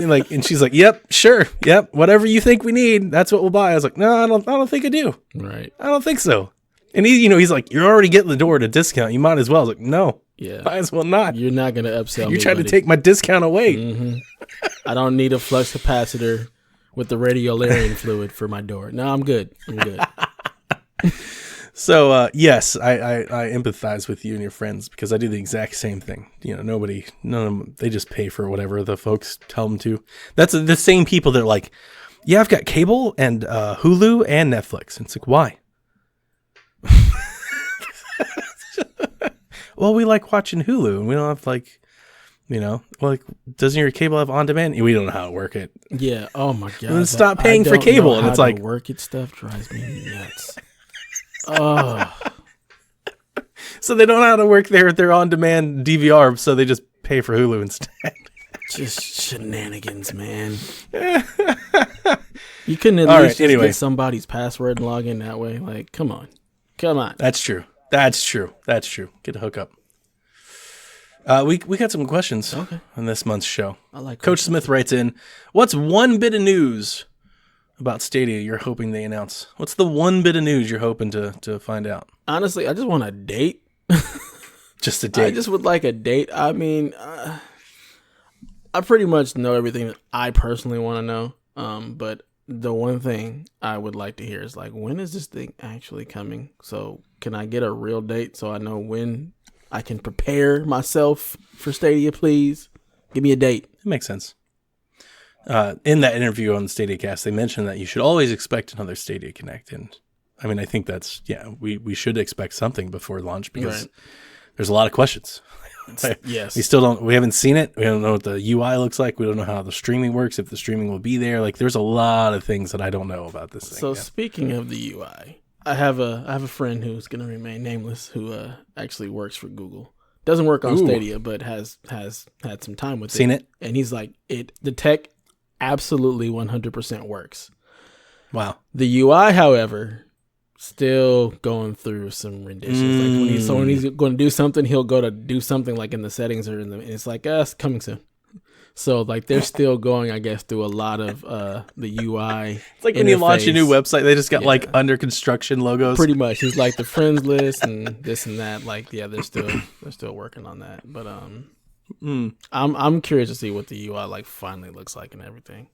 B: like, and she's like, yep, sure, yep, whatever you think we need, that's what we'll buy. I was like, no, I don't think I do.
C: Right.
B: I don't think so. And he's like, you're already getting the door at a discount. You might as well. I was like, no.
C: Yeah.
B: Might as well not.
C: You're not going to upsell me.
B: You're trying
C: buddy.
B: to take my discount away.
C: Mm-hmm. I don't need a flux capacitor with the radiolarian fluid for my door. No, I'm good.
B: So, yes, I empathize with you and your friends because I do the exact same thing. None of them, they just pay for whatever the folks tell them to. That's the same people that are like, yeah, I've got cable and Hulu and Netflix. And it's like, why? Well, we like watching Hulu, and we don't have doesn't your cable have on demand? We don't know how to work it.
C: Yeah. Oh my god.
B: Then stop paying for cable, and it's like
C: work it stuff drives me nuts. Oh.
B: So they don't know how to work their on demand DVR, so they just pay for Hulu instead.
C: Just shenanigans, man. You couldn't at least get somebody's password and log in that way. Like, come on.
B: That's true. Get a hookup. We got some questions on this month's show.
C: I like
B: Coach Smith writes in, what's one bit of news about Stadia you're hoping they announce? What's the one bit of news you're hoping to find out?
C: Honestly, I just want a date.
B: Just a date.
C: I just would like a date. I mean, I pretty much know everything that I personally want to know. But the one thing I would like to hear is like, when is this thing actually coming? So can I get a real date so I know when I can prepare myself for Stadia, please? Give me a date.
B: It makes sense. In that interview on the StadiaCasts, they mentioned that you should always expect another Stadia Connect. And I mean, I think that's, we should expect something before launch because there's a lot of questions.
C: Yes.
B: We haven't seen it. We don't know what the UI looks like. We don't know how the streaming works, if the streaming will be there. Like, there's a lot of things that I don't know about this thing.
C: So speaking of the UI, I have a friend who's going to remain nameless who actually works for Google. Doesn't work on Stadia, but has had some time with
B: Seen it.
C: And he's like, the tech absolutely 100% works.
B: Wow.
C: The UI, however, still going through some renditions. Like when he's going to do something, he'll go to do something like in the settings or and it's like, it's coming soon. So like they're still going, I guess, through a lot of the UI.
B: It's like when you launch a new website, they just got like under construction logos.
C: Pretty much, he's like the friends list and this and that. Like, yeah, they're still working on that. But I'm curious to see what the UI like finally looks like and everything.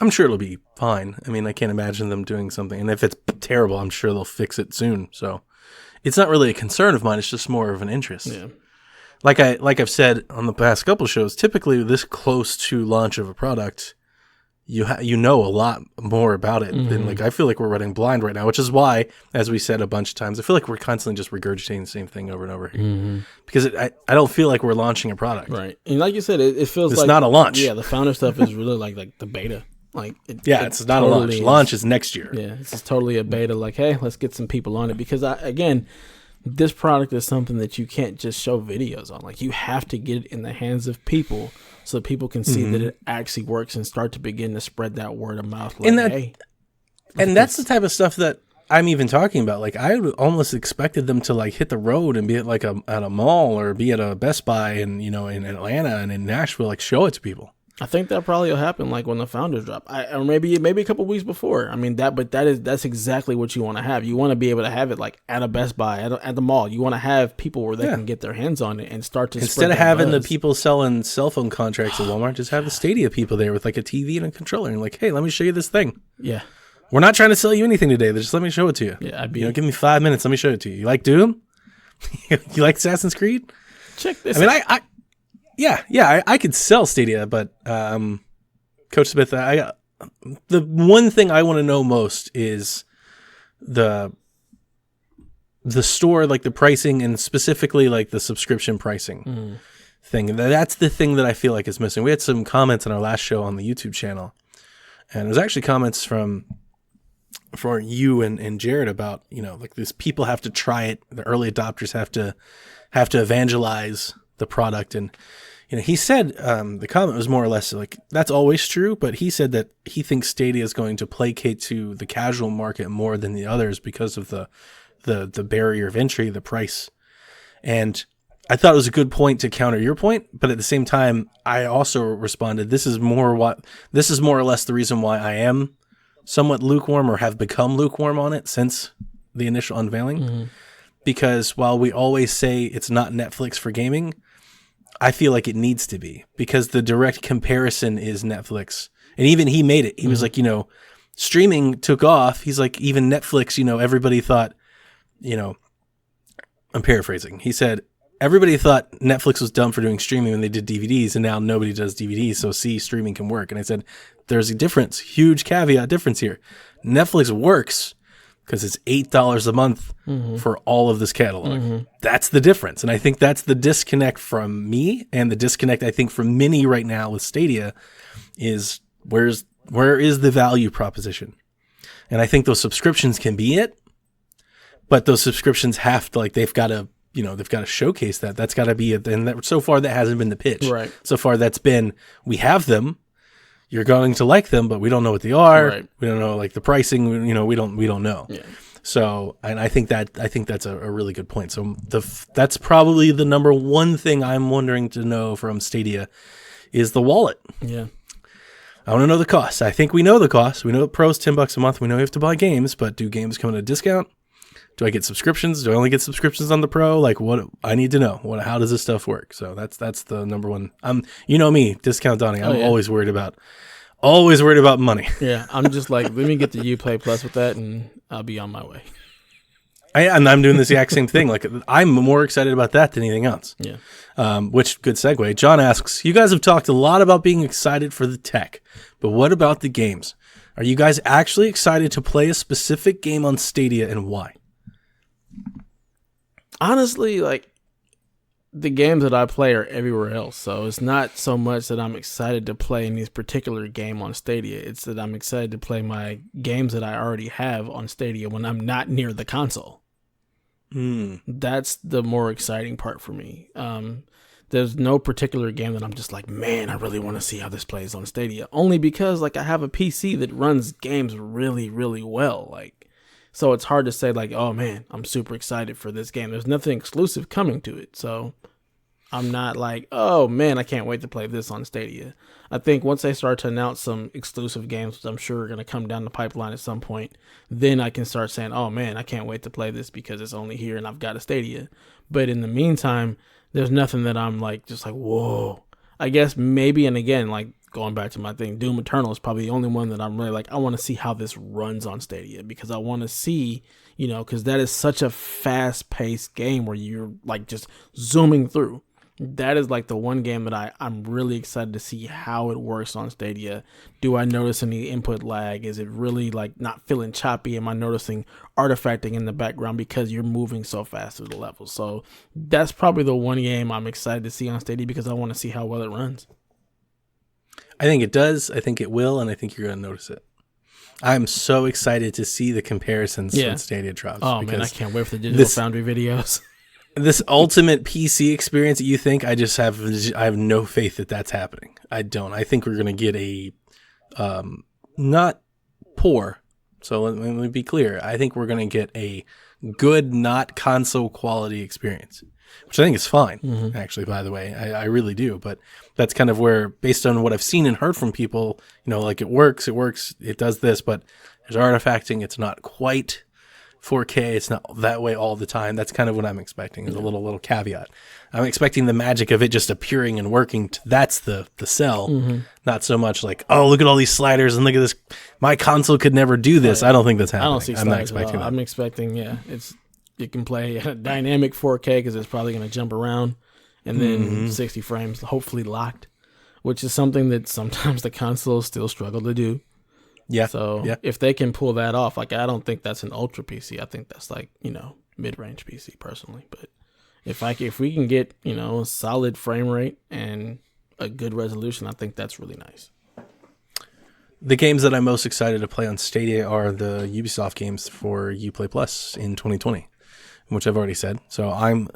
B: I'm sure it'll be fine. I mean, I can't imagine them doing something. And if it's terrible, I'm sure they'll fix it soon. So it's not really a concern of mine. It's just more of an interest.
C: Yeah.
B: Like I've said on the past couple shows, typically this close to launch of a product, you know a lot more about it than like I feel like we're running blind right now, which is why, as we said a bunch of times, I feel like we're constantly just regurgitating the same thing over and over because I don't feel like we're launching a product.
C: Right. And like you said, it feels
B: it's
C: like
B: not a launch.
C: Yeah, the founder stuff is really like the beta. Like
B: it's not totally a launch. Launch is next year.
C: Yeah, it's just totally a beta. Like, hey, let's get some people on it because this product is something that you can't just show videos on. Like, you have to get it in the hands of people so people can see that it actually works and start to begin to spread that word of mouth. Like,
B: and that's the type of stuff that I'm even talking about. Like, I almost expected them to like hit the road and be at like at a mall or be at a Best Buy and in Atlanta and in Nashville, like show it to people.
C: I think that probably will happen like when the founders drop, or maybe a couple weeks before. I mean that's exactly what you want to have. You want to be able to have it like at a Best Buy, at the mall. You want to have people where they can get their hands on it and start to
B: instead of having the people selling cell phone contracts at Walmart, just have the Stadia people there with like a TV and a controller and like, hey, let me show you this thing.
C: Yeah,
B: we're not trying to sell you anything today. Just let me show it to you.
C: Yeah,
B: give me 5 minutes. Let me show it to you. You like Doom? You like Assassin's Creed?
C: Check this.
B: I mean, I could sell Stadia, but Coach Smith, the one thing I want to know most is the store, like the pricing, and specifically like the subscription pricing thing. That's the thing that I feel like is missing. We had some comments on our last show on the YouTube channel, and it was actually comments from you and Jared about, like this, people have to try it. The early adopters have to evangelize the product. And, he said, the comment was more or less like, that's always true, but he said that he thinks Stadia is going to placate to the casual market more than the others because of the barrier of entry, the price. And I thought it was a good point to counter your point, but at the same time, I also responded, this is more or less the reason why I am somewhat lukewarm or have become lukewarm on it since the initial unveiling. Mm-hmm. Because while we always say it's not Netflix for gaming, I feel like it needs to be, because the direct comparison is Netflix. And even he made it. He was like, streaming took off. He's like, even Netflix, everybody thought, I'm paraphrasing. He said, everybody thought Netflix was dumb for doing streaming when they did DVDs, and now nobody does DVDs, so streaming can work. And I said, there's a difference, huge caveat difference here. Netflix works because it's $8 a month for all of this catalog. Mm-hmm. That's the difference. And I think that's the disconnect from me, and the disconnect I think from many right now with Stadia is where is the value proposition? And I think those subscriptions can be it, but those subscriptions have to, they've got to showcase that. That's got to be it. And so far, that hasn't been the pitch.
C: Right.
B: So far, that's been, we have them. You're going to like them, but we don't know what they are. Right. We don't know the pricing. We don't know. Yeah. So, and I think that's a really good point. So that's probably the number one thing I'm wondering to know from Stadia is the wallet.
C: Yeah.
B: I want to know the cost. I think we know the cost. We know the Pro's $10 a month. We know you have to buy games, but do games come at a discount? Do I get subscriptions? Do I only get subscriptions on the Pro? What I need to know. How does this stuff work? So that's the number one. Me, discount Donnie. I'm always worried about money.
C: Yeah, I'm just like, let me get the Uplay Plus with that, and I'll be on my way.
B: I'm doing the exact same thing. I'm more excited about that than anything else.
C: Yeah.
B: Which, good segue. John asks, you guys have talked a lot about being excited for the tech, but what about the games? Are you guys actually excited to play a specific game on Stadia, and why?
C: Honestly, the games that I play are everywhere else. So it's not so much that I'm excited to play in this particular game on Stadia. It's that I'm excited to play my games that I already have on Stadia when I'm not near the console. That's the more exciting part for me. There's no particular game that I'm just like, man, I really want to see how this plays on Stadia. Only because I have a PC that runs games really, really well. So it's hard to say oh man, I'm super excited for this game. There's nothing exclusive coming to it. So I'm not oh man, I can't wait to play this on Stadia. I think once they start to announce some exclusive games, which I'm sure are going to come down the pipeline at some point, then I can start saying, oh man, I can't wait to play this because it's only here and I've got a Stadia. But in the meantime, there's nothing that I'm whoa. I guess maybe, and again, going back to my thing, Doom Eternal is probably the only one that I'm really I want to see how this runs on Stadia, because I want to see, because that is such a fast-paced game where you're just zooming through. That is the one game that I'm really excited to see how it works on Stadia. Do I notice any input lag? Is it really not feeling choppy? Am I noticing artifacting in the background because you're moving so fast through the levels? So that's probably the one game I'm excited to see on Stadia because I want to see how well it runs.
B: I think it does. I think it will, and I think you're going to notice it. I'm so excited to see the comparisons when Stadia drops.
C: Oh man, I can't wait for the Digital Foundry videos.
B: This ultimate PC experience that you think, I have no faith that that's happening. I don't. I think we're going to get a not poor. So let me be clear. I think we're going to get a good, not console quality experience, which I think is fine, actually, by the way. I really do. But that's kind of where, based on what I've seen and heard from people, it works, it does this, but there's artifacting. It's not quite 4K. It's not that way all the time. That's kind of what I'm expecting, is a little caveat. I'm expecting the magic of it just appearing and working. That's the sell, not so much oh, look at all these sliders and look at this. My console could never do this. I don't think that's happening.
C: I don't see sliders. I'm not expecting that. I'm expecting, you can play dynamic 4K because it's probably going to jump around, and then 60 frames, hopefully locked, which is something that sometimes the consoles still struggle to do.
B: Yeah.
C: So if they can pull that off, I don't think that's an ultra PC. I think that's mid-range PC personally. But if we can get a solid frame rate and a good resolution, I think that's really nice.
B: The games that I'm most excited to play on Stadia are the Ubisoft games for Uplay Plus in 2020, which I've already said. So I'm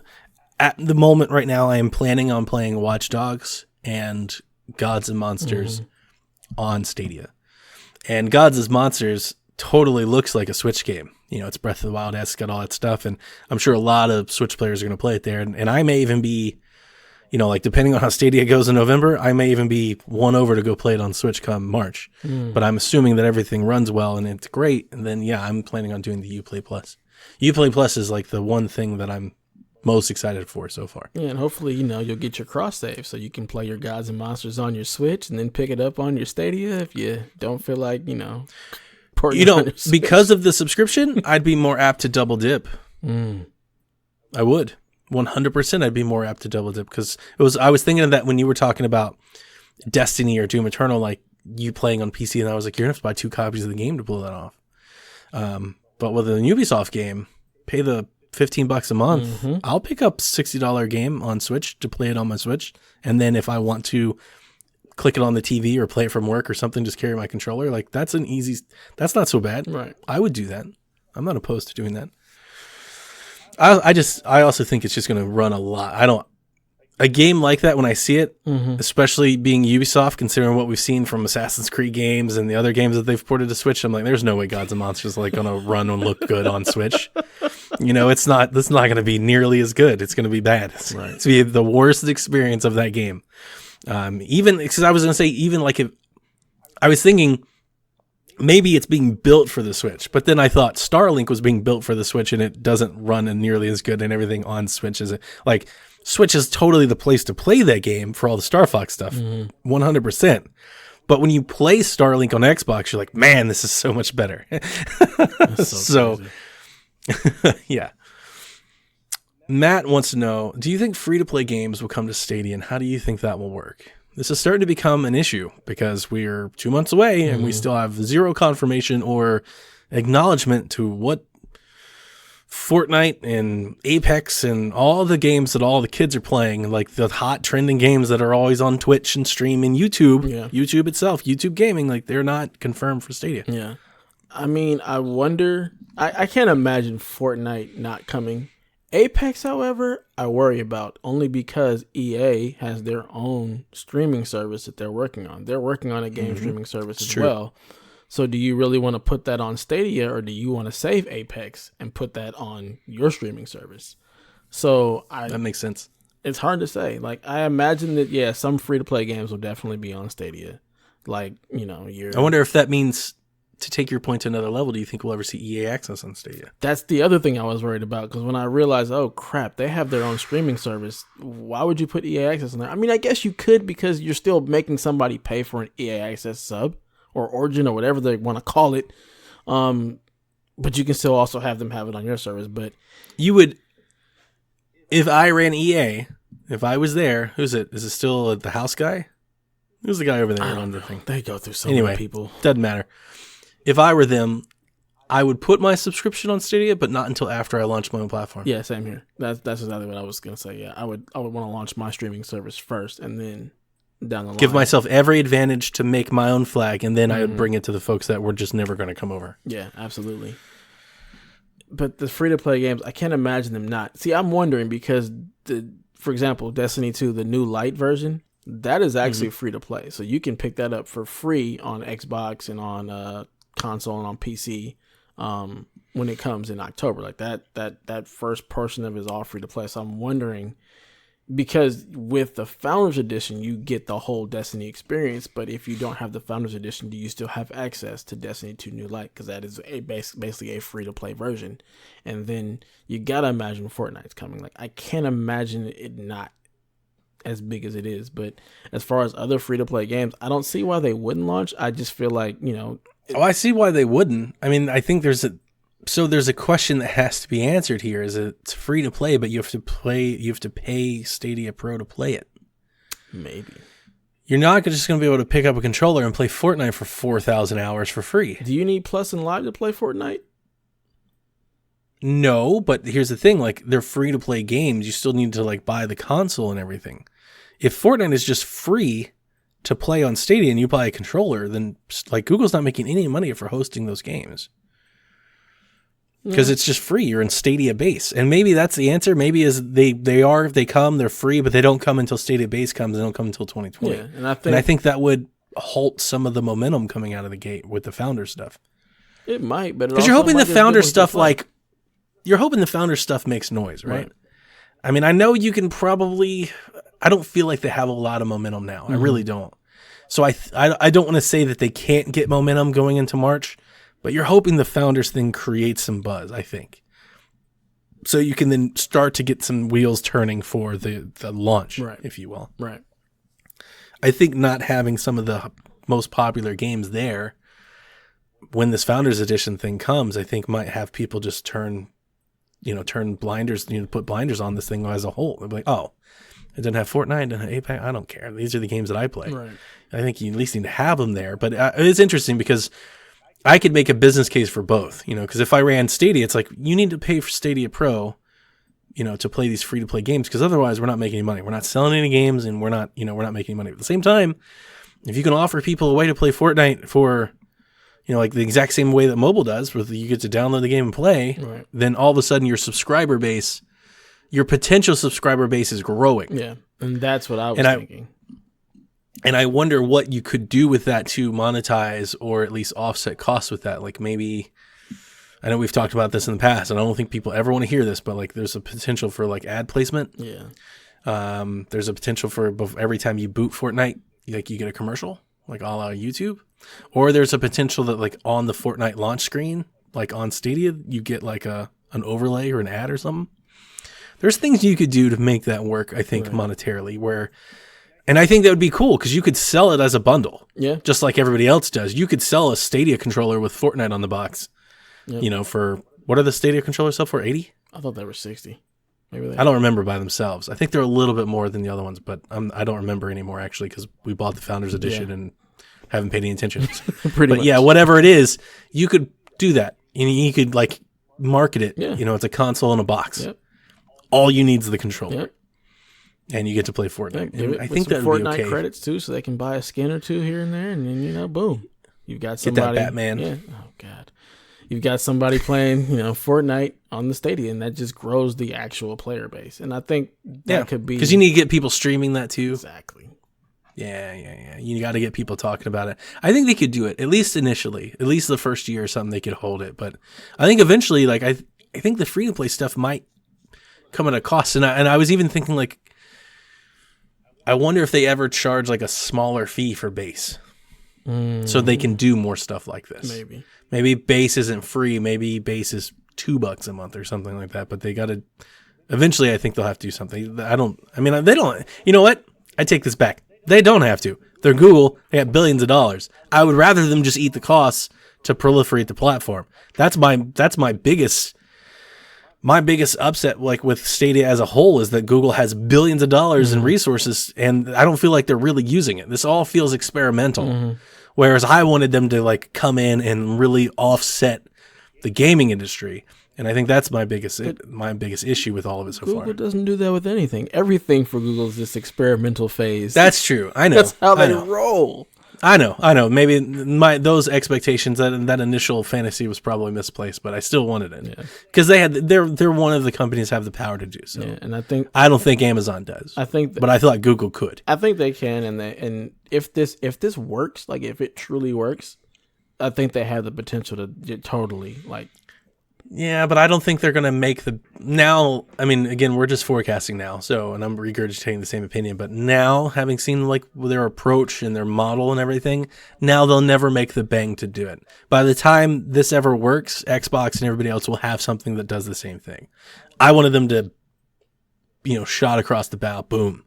B: at the moment right now, I am planning on playing Watch Dogs and Gods and Monsters on Stadia. And Gods and Monsters totally looks like a Switch game. You know, it's Breath of the Wild, it's got all that stuff. And I'm sure a lot of Switch players are going to play it there. And I may even be, you know, like depending on how Stadia goes in November, I may even be won over to go play it on Switch come March. But I'm assuming that everything runs well and it's great. And then, yeah, I'm planning on doing the Uplay Plus. Uplay Plus is like the one thing that I'm most excited for so far.
C: Yeah, and hopefully, you know, you'll get your cross save so you can play your Gods and Monsters on your Switch and then pick it up on your Stadia if you don't feel like, you know,
B: you know, because of the subscription, I'd be more apt to double dip. I would. 100% I'd be more apt to double dip because I was thinking of that when you were talking about Destiny or Doom Eternal, like you playing on PC, and I was like, you're gonna have to buy 2 copies of the game to pull that off. But with an Ubisoft game, pay the $15 a month. I'll pick up $60 game on Switch to play it on my Switch, and then if I want to click it on the TV or play it from work or something, just carry my controller. Like that's not so bad.
C: Right.
B: I would do that. I'm not opposed to doing that. I also think it's just going to run a lot. A game like that when I see it, especially being Ubisoft, considering what we've seen from Assassin's Creed games and the other games that they've ported to Switch, I'm like, there's no way Gods and Monsters like going to run and look good on Switch. You know, it's not going to be nearly as good. It's going to be bad. It's going to be the worst experience of that game. Even because I was going to say, even like if I was thinking maybe it's being built for the Switch, but then I thought Starlink was being built for the Switch and it doesn't run nearly as good and everything on Switch as it like Switch is totally the place to play that game for all the Star Fox stuff, 100%. But when you play Starlink on Xbox, you're like, man, this is so much better. So yeah. Matt wants to know, do you think free-to-play games will come to Stadia, and how do you think that will work? This is starting to become an issue because we're 2 months away and we still have zero confirmation or acknowledgement to what Fortnite and Apex and all the games that all the kids are playing, like the hot trending games that are always on Twitch and stream and YouTube, YouTube itself, YouTube gaming, like they're not confirmed for Stadia.
C: Yeah. I mean, I wonder, I can't imagine Fortnite not coming. Apex, however, I worry about only because EA has their own streaming service that they're working on. They're working on a game streaming service as well. So do you really want to put that on Stadia, or do you want to save Apex and put that on your streaming service? So that
B: makes sense.
C: It's hard to say. Like, I imagine that, some free-to-play games will definitely be on Stadia. Like, you know,
B: I wonder if that means, to take your point to another level, do you think we'll ever see EA access on Stadia?
C: That's the other thing I was worried about, because when I realized, oh crap, they have their own streaming service, why would you put EA access on there? I mean, I guess you could, because you're still making somebody pay for an EA access sub or Origin or whatever they want to call it, but you can still also have them have it on your service. But
B: you would, if I ran EA, if I was there, who's it? Is it still the house guy? Who's the guy over there on the thing?
C: They go through so many people.
B: Doesn't matter. If I were them, I would put my subscription on Stadia, but not until after I launch my own platform.
C: Yeah, same here. That's exactly what I was gonna say. Yeah, I would want to launch my streaming service first, and then down the line,
B: give myself every advantage to make my own flag, and then I would bring it to the folks that were just never going to come over.
C: Yeah, absolutely. But the free to play games, I can't imagine them not. See, I'm wondering because for example, Destiny 2, the new light version, that is actually free to play, so you can pick that up for free on Xbox and on console and on PC when it comes in October. Like that first portion of it is all free to play. So I'm wondering, because with the Founders Edition you get the whole Destiny experience, but if you don't have the Founders Edition, do you still have access to Destiny 2 New Light? Because that is basically a free to play version. And then you gotta imagine Fortnite's coming. Like, I can't imagine it not as big as it is. But as far as other free to play games, I don't see why they wouldn't launch. I just feel like, you know,
B: I see why they wouldn't. I mean, I think there's a question that has to be answered here. Is it's free to play, but you have to pay Stadia Pro to play it.
C: Maybe.
B: You're not just going to be able to pick up a controller and play Fortnite for 4,000 hours for free.
C: Do you need Plus and Live to play Fortnite?
B: No, but here's the thing, like, they're free to play games. You still need to like buy the console and everything. If Fortnite is just free to play on Stadia and you buy a controller, then like Google's not making any money for hosting those games. Because it's just free. You're in Stadia base. And maybe that's the answer. Maybe is they come, they're free, but they don't come until Stadia base comes. They don't come until 2020.
C: Yeah,
B: and I think that would halt some of the momentum coming out of the gate with the founder stuff.
C: It might, but
B: because you're hoping the founder stuff you're hoping the founder stuff makes noise, right? I mean, I know you can probably. I don't feel like they have a lot of momentum now. I really don't. So I don't want to say that they can't get momentum going into March. But you're hoping the founders thing creates some buzz, I think. So you can then start to get some wheels turning for the launch, if you will.
C: Right.
B: I think not having some of the most popular games there when this Founders Edition thing comes, I think might have people just turn blinders, put blinders on this thing as a whole. They'll be like, oh, it doesn't have Fortnite, it doesn't have Apex, I don't care. These are the games that I play. Right. I think you at least need to have them there. But it's interesting because I could make a business case for both, because if I ran Stadia, it's like you need to pay for Stadia Pro, to play these free to play games, because otherwise we're not making any money. We're not selling any games and we're not making any money. But at the same time, if you can offer people a way to play Fortnite for, like the exact same way that mobile does, where you get to download the game and play, then all of a sudden your potential subscriber base is growing.
C: Yeah. And that's what I was thinking.
B: And I wonder what you could do with that to monetize or at least offset costs with that. Like maybe, I know we've talked about this in the past, and I don't think people ever want to hear this, but like there's a potential for like ad placement.
C: Yeah.
B: There's a potential for every time you boot Fortnite, like you get a commercial, like a la YouTube. Or there's a potential that like on the Fortnite launch screen, like on Stadia, you get like an overlay or an ad or something. There's things you could do to make that work, I think, monetarily, and I think that would be cool because you could sell it as a bundle. Yeah. Just like everybody else does. You could sell a Stadia controller with Fortnite on the box. Yep. For what are the Stadia controllers sell for? 80?
C: I thought they were 60.
B: Maybe I don't remember by themselves. I think they're a little bit more than the other ones, but I don't remember anymore actually because we bought the Founders Edition and haven't paid any attention. Pretty much. Yeah, whatever it is, you could do that. And you could like market it. Yeah. It's a console in a box. Yep. All you need is the controller. Yep. And you get to play Fortnite.
C: Yeah, I think that would be okay. Fortnite credits too, so they can buy a skin or two here and there, and then boom, you've got somebody.
B: Get that Batman.
C: Yeah. Oh God, you've got somebody playing, Fortnite on the Stadia, and that just grows the actual player base. And I think that could be
B: because you need to get people streaming that too.
C: Exactly.
B: Yeah. You got to get people talking about it. I think they could do it at least initially, at least the first year or something. They could hold it, but I think eventually, like I think the free to play stuff might come at a cost. And I was even thinking like. I wonder if they ever charge like a smaller fee for base so they can do more stuff like this. Maybe base isn't free. Maybe base is $2 a month or something like that. But they got to eventually. I think they'll have to do something. They don't. You know what? I take this back. They don't have to. They're Google. They have billions of dollars. I would rather them just eat the costs to proliferate the platform. That's my biggest. My biggest upset, like with Stadia as a whole, is that Google has billions of dollars in resources, and I don't feel like they're really using it. This all feels experimental, whereas I wanted them to like come in and really offset the gaming industry, and I think that's my biggest issue with all of it so far.
C: Google doesn't do that with anything. Everything for Google is this experimental phase.
B: That's true. I know.
C: That's how they roll.
B: I know. Maybe those expectations, that initial fantasy was probably misplaced, but I still wanted it because they're one of the companies have the power to do so. Yeah, and I don't think Amazon does. But I thought Google could.
C: I think they can, and if this works, like if it truly works, I think they have the potential to totally like.
B: Yeah, but I don't think they're going to make now. I mean, again, we're just forecasting now, and I'm regurgitating the same opinion. But now, having seen like their approach and their model and everything, now they'll never make the bang to do it. By the time this ever works, Xbox and everybody else will have something that does the same thing. I wanted them to, shot across the bow, boom.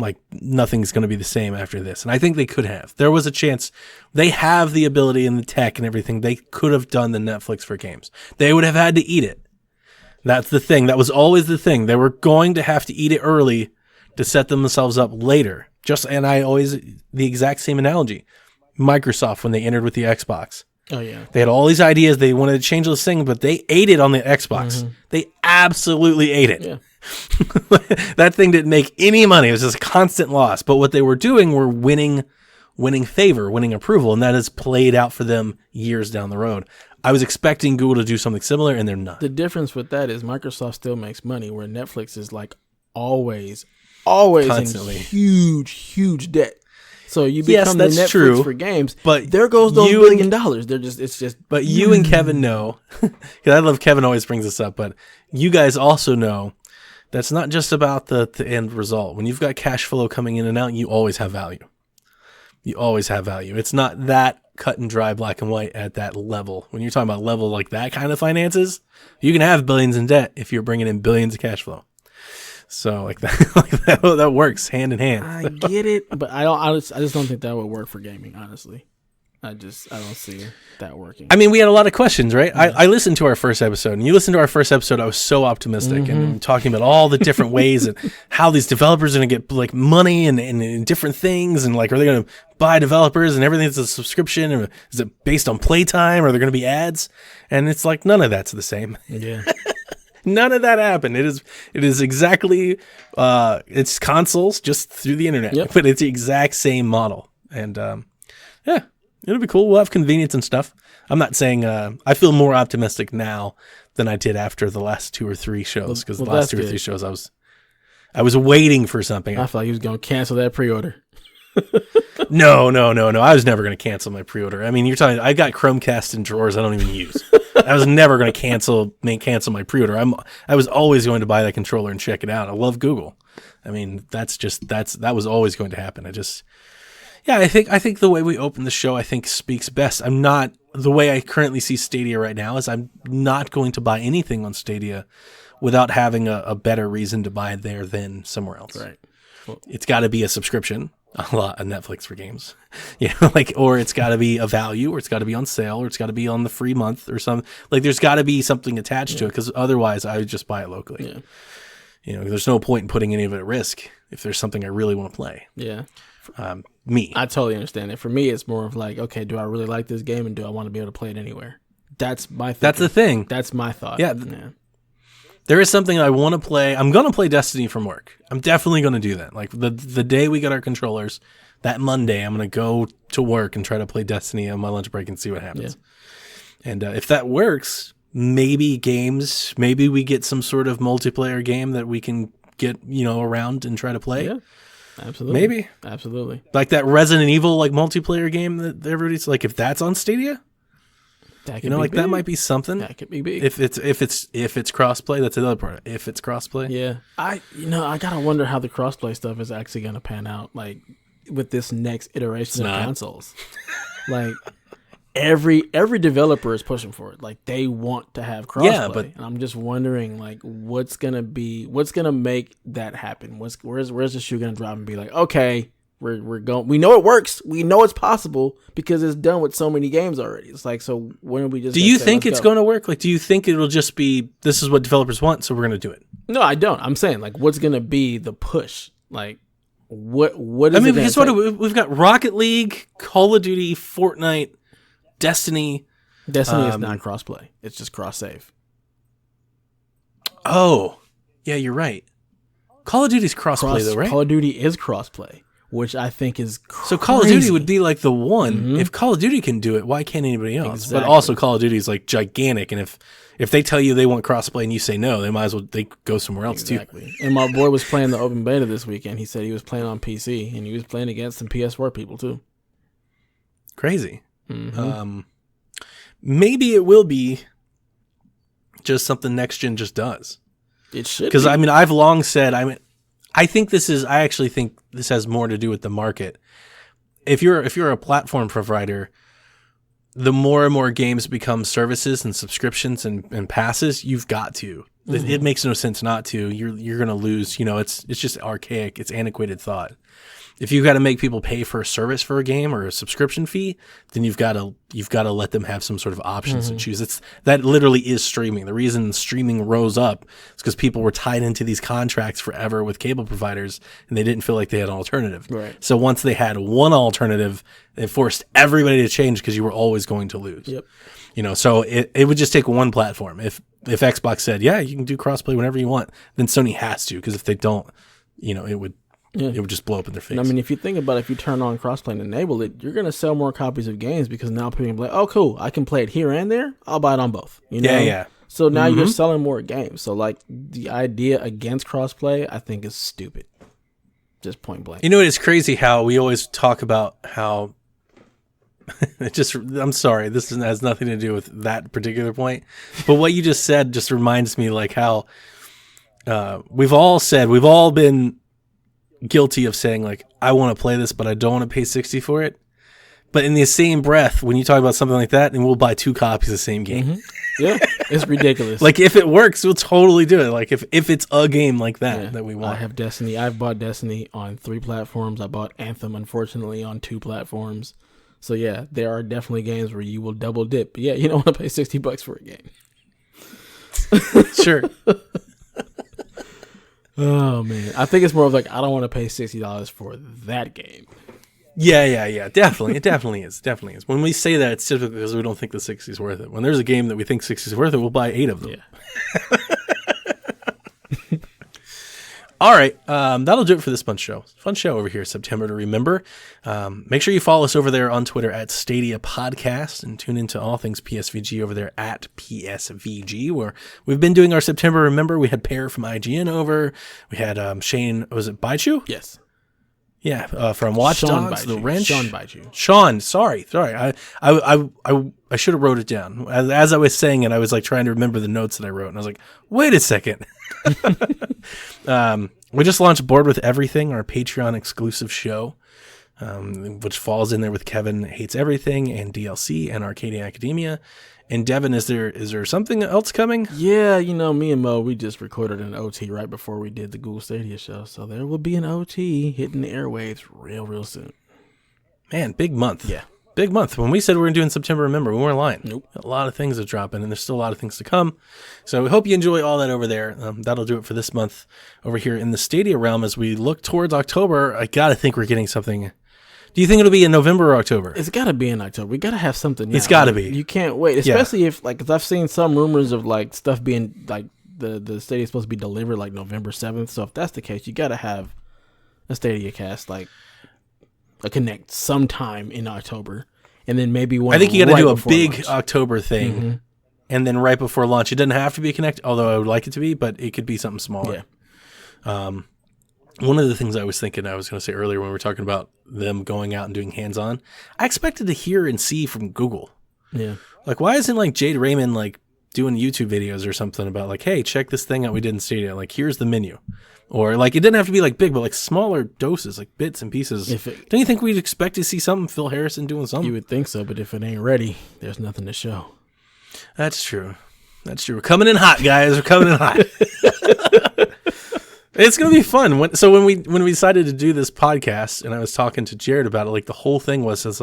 B: Like nothing's going to be the same after this. And I think they could have. There was a chance. They have the ability and the tech and everything. They could have done the Netflix for games. They would have had to eat it. That's the thing. That was always the thing. They were going to have to eat it early to set themselves up later. The exact same analogy. Microsoft, when they entered with the Xbox.
C: Oh, yeah.
B: They had all these ideas. They wanted to change this thing, but they ate it on the Xbox. Mm-hmm. They absolutely ate it. Yeah. That thing didn't make any money. It was just a constant loss. But what they were doing were winning winning favor, winning approval, and that has played out for them years down the road. I was expecting Google to do something similar, and they're not.
C: The difference with that is Microsoft still makes money, where Netflix is like always constantly in huge debt. So you become the Netflix for games, but there goes those $1 billion. It's just.
B: But you and Kevin know, because I love Kevin always brings this up, but you guys also know that's not just about the end result. When you've got cash flow coming in and out, you always have value. You always have value. It's not that cut and dry, black and white at that level. When you're talking about level like that kind of finances, you can have billions in debt if you're bringing in billions of cash flow. So like that works hand in hand.
C: I get it, but I just don't think that would work for gaming. Honestly, I don't see that working.
B: I mean, we had a lot of questions, right? I listened to our first episode, and you listened to our first episode. I was so optimistic and talking about all the different ways and how these developers are going to get like money and different things, and like, are they going to buy developers and everything's a subscription, or is it based on playtime, or are there going to be ads? And it's like none of that's the same.
C: Yeah.
B: None of that happened. It is exactly it's consoles just through the internet, but it's the exact same model. And yeah, it'll be cool. We'll have convenience and stuff. I'm not saying I feel more optimistic now than I did after the last 2 or 3 shows, because the last 2 or 3 shows I was waiting for something.
C: I felt like he was going to cancel that pre-order.
B: No. I was never going to cancel my pre-order. I mean, you're talking. I got Chromecast in drawers I don't even use. I was never going to cancel my pre-order. I was always going to buy that controller and check it out. I love Google. I mean, that was always going to happen. I think the way we open the show, I think, speaks best. The way I currently see Stadia right now is I'm not going to buy anything on Stadia without having a better reason to buy there than somewhere else.
C: Right.
B: Well, it's got to be a subscription, a lot of Netflix for games, or it's got to be a value, or it's got to be on sale, or it's got to be on the free month or something. Like, there's got to be something attached to it, because otherwise I would just buy it locally. Yeah. There's no point in putting any of it at risk if there's something I really want to play.
C: Yeah.
B: I
C: totally understand it. For me, it's more of like, okay, do I really like this game, and do I want to be able to play it anywhere? That's my thinking.
B: That's the thing.
C: That's my thought.
B: Yeah. There is something I want to play. I'm going to play Destiny from work. I'm definitely going to do that. Like the day we get our controllers, that Monday, I'm going to go to work and try to play Destiny on my lunch break and see what happens. Yeah. And if that works, maybe we get some sort of multiplayer game that we can get, around and try to play.
C: Yeah. Absolutely.
B: Maybe.
C: Absolutely.
B: Like that Resident Evil like multiplayer game that everybody's like, if that's on Stadia, that might be something.
C: That could be big.
B: If it's crossplay, that's another part. If it's crossplay.
C: Yeah. I gotta wonder how the crossplay stuff is actually gonna pan out, like with this next iteration of consoles. Like every developer is pushing for it. Like they want to have crossplay. Yeah, but and I'm just wondering like what's gonna make that happen? Where's the shoe gonna drop and be like, okay, we're going. We know it works. We know it's possible because it's done with so many games already. It's like, so when are we just?
B: Do you think it's going to work? Like, do you think it'll just be this is what developers want, so we're going to do it?
C: No, I don't. I'm saying like, what's going to be the push? Like, what is?
B: I mean, because we've got Rocket League, Call of Duty, Fortnite, Destiny.
C: Destiny is not crossplay. It's just cross save.
B: Oh, yeah, you're right. Call of Duty's crossplay though, right?
C: Call of Duty is crossplay, which I think is crazy.
B: So Call of Duty would be like the one. Mm-hmm. If Call of Duty can do it, why can't anybody else? Exactly. But also Call of Duty is like gigantic, and if they tell you they want crossplay and you say no, they might as well go somewhere else too.
C: And my boy was playing the open beta this weekend. He said he was playing on PC and he was playing against some PS4 people too.
B: Crazy. Mm-hmm. Maybe it will be just something next gen just does.
C: It should,
B: because I mean, I've long said, I actually think this has more to do with the market. If you're a platform provider, the more and more games become services and subscriptions and passes, you've got to. Mm-hmm. It makes no sense not to. You're going to lose. It's just archaic. It's antiquated thought. If you've got to make people pay for a service for a game or a subscription fee, then you've got to let them have some sort of options to choose. That literally is streaming. The reason streaming rose up is because people were tied into these contracts forever with cable providers, and they didn't feel like they had an alternative. Right. So once they had one alternative, it forced everybody to change because you were always going to lose.
C: Yep.
B: So it would just take one platform. If Xbox said, yeah, you can do crossplay whenever you want, then Sony has to, because if they don't, it would
C: Yeah.
B: It would just blow up in their face.
C: And I mean, if you think about it, if you turn on crossplay and enable it, you're going to sell more copies of games because now people can be like, oh, cool, I can play it here and there. I'll buy it on both. You know?
B: Yeah.
C: So now you're selling more games. So like the idea against crossplay, I think is stupid. Just point blank.
B: You know, it's crazy how we always talk about how I'm sorry, this has nothing to do with that particular point, but what you just said just reminds me like how we've all been guilty of saying like, I want to play this, but I don't want to pay $60 for it. But in the same breath, when you talk about something like that, and we'll buy 2 copies of the same game.
C: Mm-hmm. Yeah, it's ridiculous.
B: Like if it works, we'll totally do it. Like if it's a game like that that we want.
C: I have Destiny. I've bought Destiny on 3 platforms. I bought Anthem, unfortunately, on 2 platforms. So yeah, there are definitely games where you will double dip. But yeah, you don't want to pay $60 for a game.
B: Sure.
C: Oh man, I think it's more of like I don't want to pay $60 for that game.
B: Yeah. Definitely. It definitely is. When we say that, it's typically because we don't think the 60 is worth it. When there's a game that we think 60 is worth it, we'll buy 8 of them.
C: Yeah.
B: All right. That'll do it for this month's show. Fun show over here, September to remember. Make sure you follow us over there on Twitter at Stadia Podcast and tune into all things PSVG over there at PSVG, where we've been doing our September Remember. We had Pear from IGN over. We had Shane, was it Baichu?
C: Yes.
B: Yeah, from Watch Dogs, The Wrench.
C: Sean Baichu.
B: Sean, sorry. I should have wrote it down. As I was saying it, I was like trying to remember the notes that I wrote, and I was like, wait a second. We just launched Board with Everything, our Patreon exclusive show, which falls in there with Kevin Hates Everything and DLC and Arcadia Academia. And Devin, is there something else coming?
C: Yeah, me and Mo, we just recorded an OT right before we did the Google Stadia show. So there will be an OT hitting the airwaves real soon.
B: Man, big month.
C: Yeah.
B: Big month. When we said we were doing September Remember, we weren't lying.
C: Nope.
B: A lot of things are dropping, and there's still a lot of things to come. So we hope you enjoy all that over there. That'll do it for this month over here in the Stadia realm. As we look towards October, I got to think we're getting something. Do you think it'll be in November or October?
C: It's got to be in October. We got to have something now.
B: It's got to be.
C: You can't wait, especially if, like, because I've seen some rumors of, like, stuff being, like, the Stadia is supposed to be delivered, like, November 7th. So if that's the case, you got to have a StadiaCast, like, a Connect sometime in October. And then maybe one.
B: I think you got to do a big
C: launch.
B: October thing, and then right before launch. It doesn't have to be a Connect, although I would like it to be, but it could be something smaller. Yeah. One of the things I was thinking, I was going to say earlier when we were talking about them going out and doing hands-on, I expected to hear and see from Google.
C: Yeah.
B: Like, why isn't like Jade Raymond like doing YouTube videos or something about like, hey, check this thing out we did in Stadia. Like, here's the menu. Or like, it didn't have to be like big, but like smaller doses, like bits and pieces. Don't you think we'd expect to see something, Phil Harrison doing something?
C: You would think so, but if it ain't ready, there's nothing to show.
B: That's true. We're coming in hot, guys. We're coming in hot. It's gonna be fun. When we decided to do this podcast, and I was talking to Jared about it, like the whole thing was it's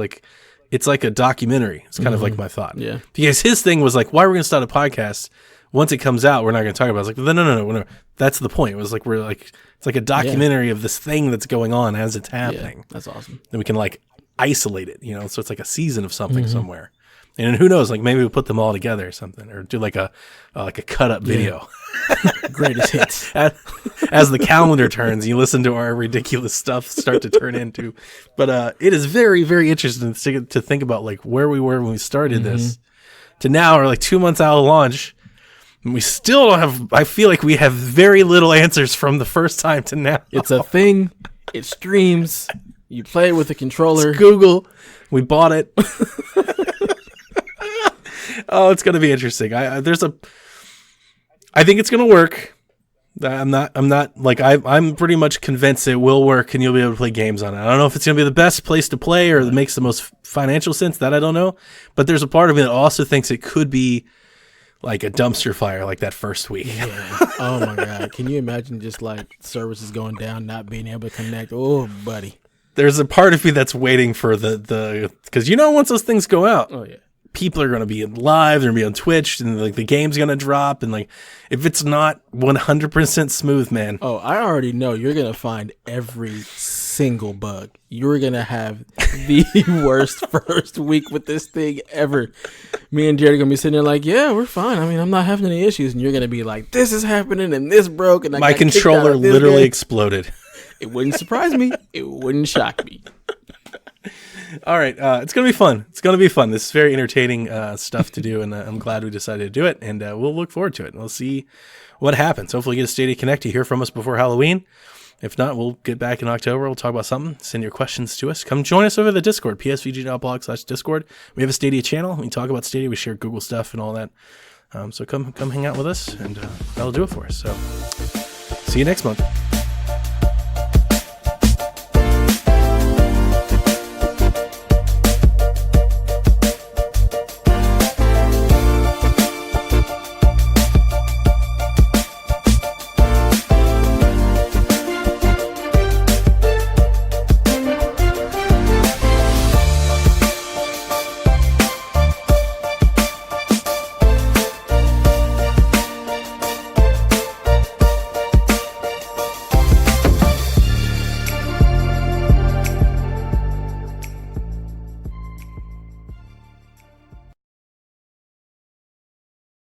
B: like a documentary. It's kind of like my thought.
C: Yeah.
B: Because his thing was like, why are we gonna start a podcast? Once it comes out, we're not gonna talk about it. I was like, no. That's the point. It was like it's like a documentary of this thing that's going on as it's happening.
C: Yeah, that's awesome.
B: Then we can like isolate it, so it's like a season of something somewhere. And who knows, like maybe we'll put them all together or something, or do like a cut up video.
C: Greatest hits.
B: As the calendar turns, you listen to our ridiculous stuff start to turn into. But it is very, very interesting to think about like where we were when we started this to now, or like 2 months out of launch. And we still don't have, I feel like we have very little answers from the first time to now.
C: It's a thing. It streams. You play it with a controller.
B: It's Google. We bought it. Oh, it's going to be interesting. I think it's going to work. I'm pretty much convinced it will work and you'll be able to play games on it. I don't know if it's going to be the best place to play or that makes the most financial sense. That I don't know. But there's a part of me that also thinks it could be like a dumpster fire like that first week.
C: Yeah. Oh my God. Can you imagine just like services going down, not being able to connect? Oh, buddy.
B: There's a part of me that's waiting for the because once those things go out.
C: Oh yeah.
B: People are going to be live, they're going to be on Twitch, and like the game's going to drop, and like if it's not 100% smooth, man.
C: Oh, I already know you're going to find every single bug. You're going to have the worst first week with this thing ever. Me and Jared are going to be sitting there like, yeah, we're fine. I mean, I'm not having any issues, and you're going to be like, this is happening, and this broke, and
B: my controller literally exploded.
C: It wouldn't surprise me. It wouldn't shock me.
B: All right, it's gonna be fun. It's gonna be fun. This is very entertaining stuff to do, and I'm glad we decided to do it. And we'll look forward to it. We'll see what happens. Hopefully, get a Stadia Connect. You hear from us before Halloween. If not, we'll get back in October. We'll talk about something. Send your questions to us. Come join us over the Discord, psvg.blog/discord. We have a Stadia channel. We talk about Stadia. We share Google stuff and all that. So come hang out with us, and that'll do it for us. So see you next month.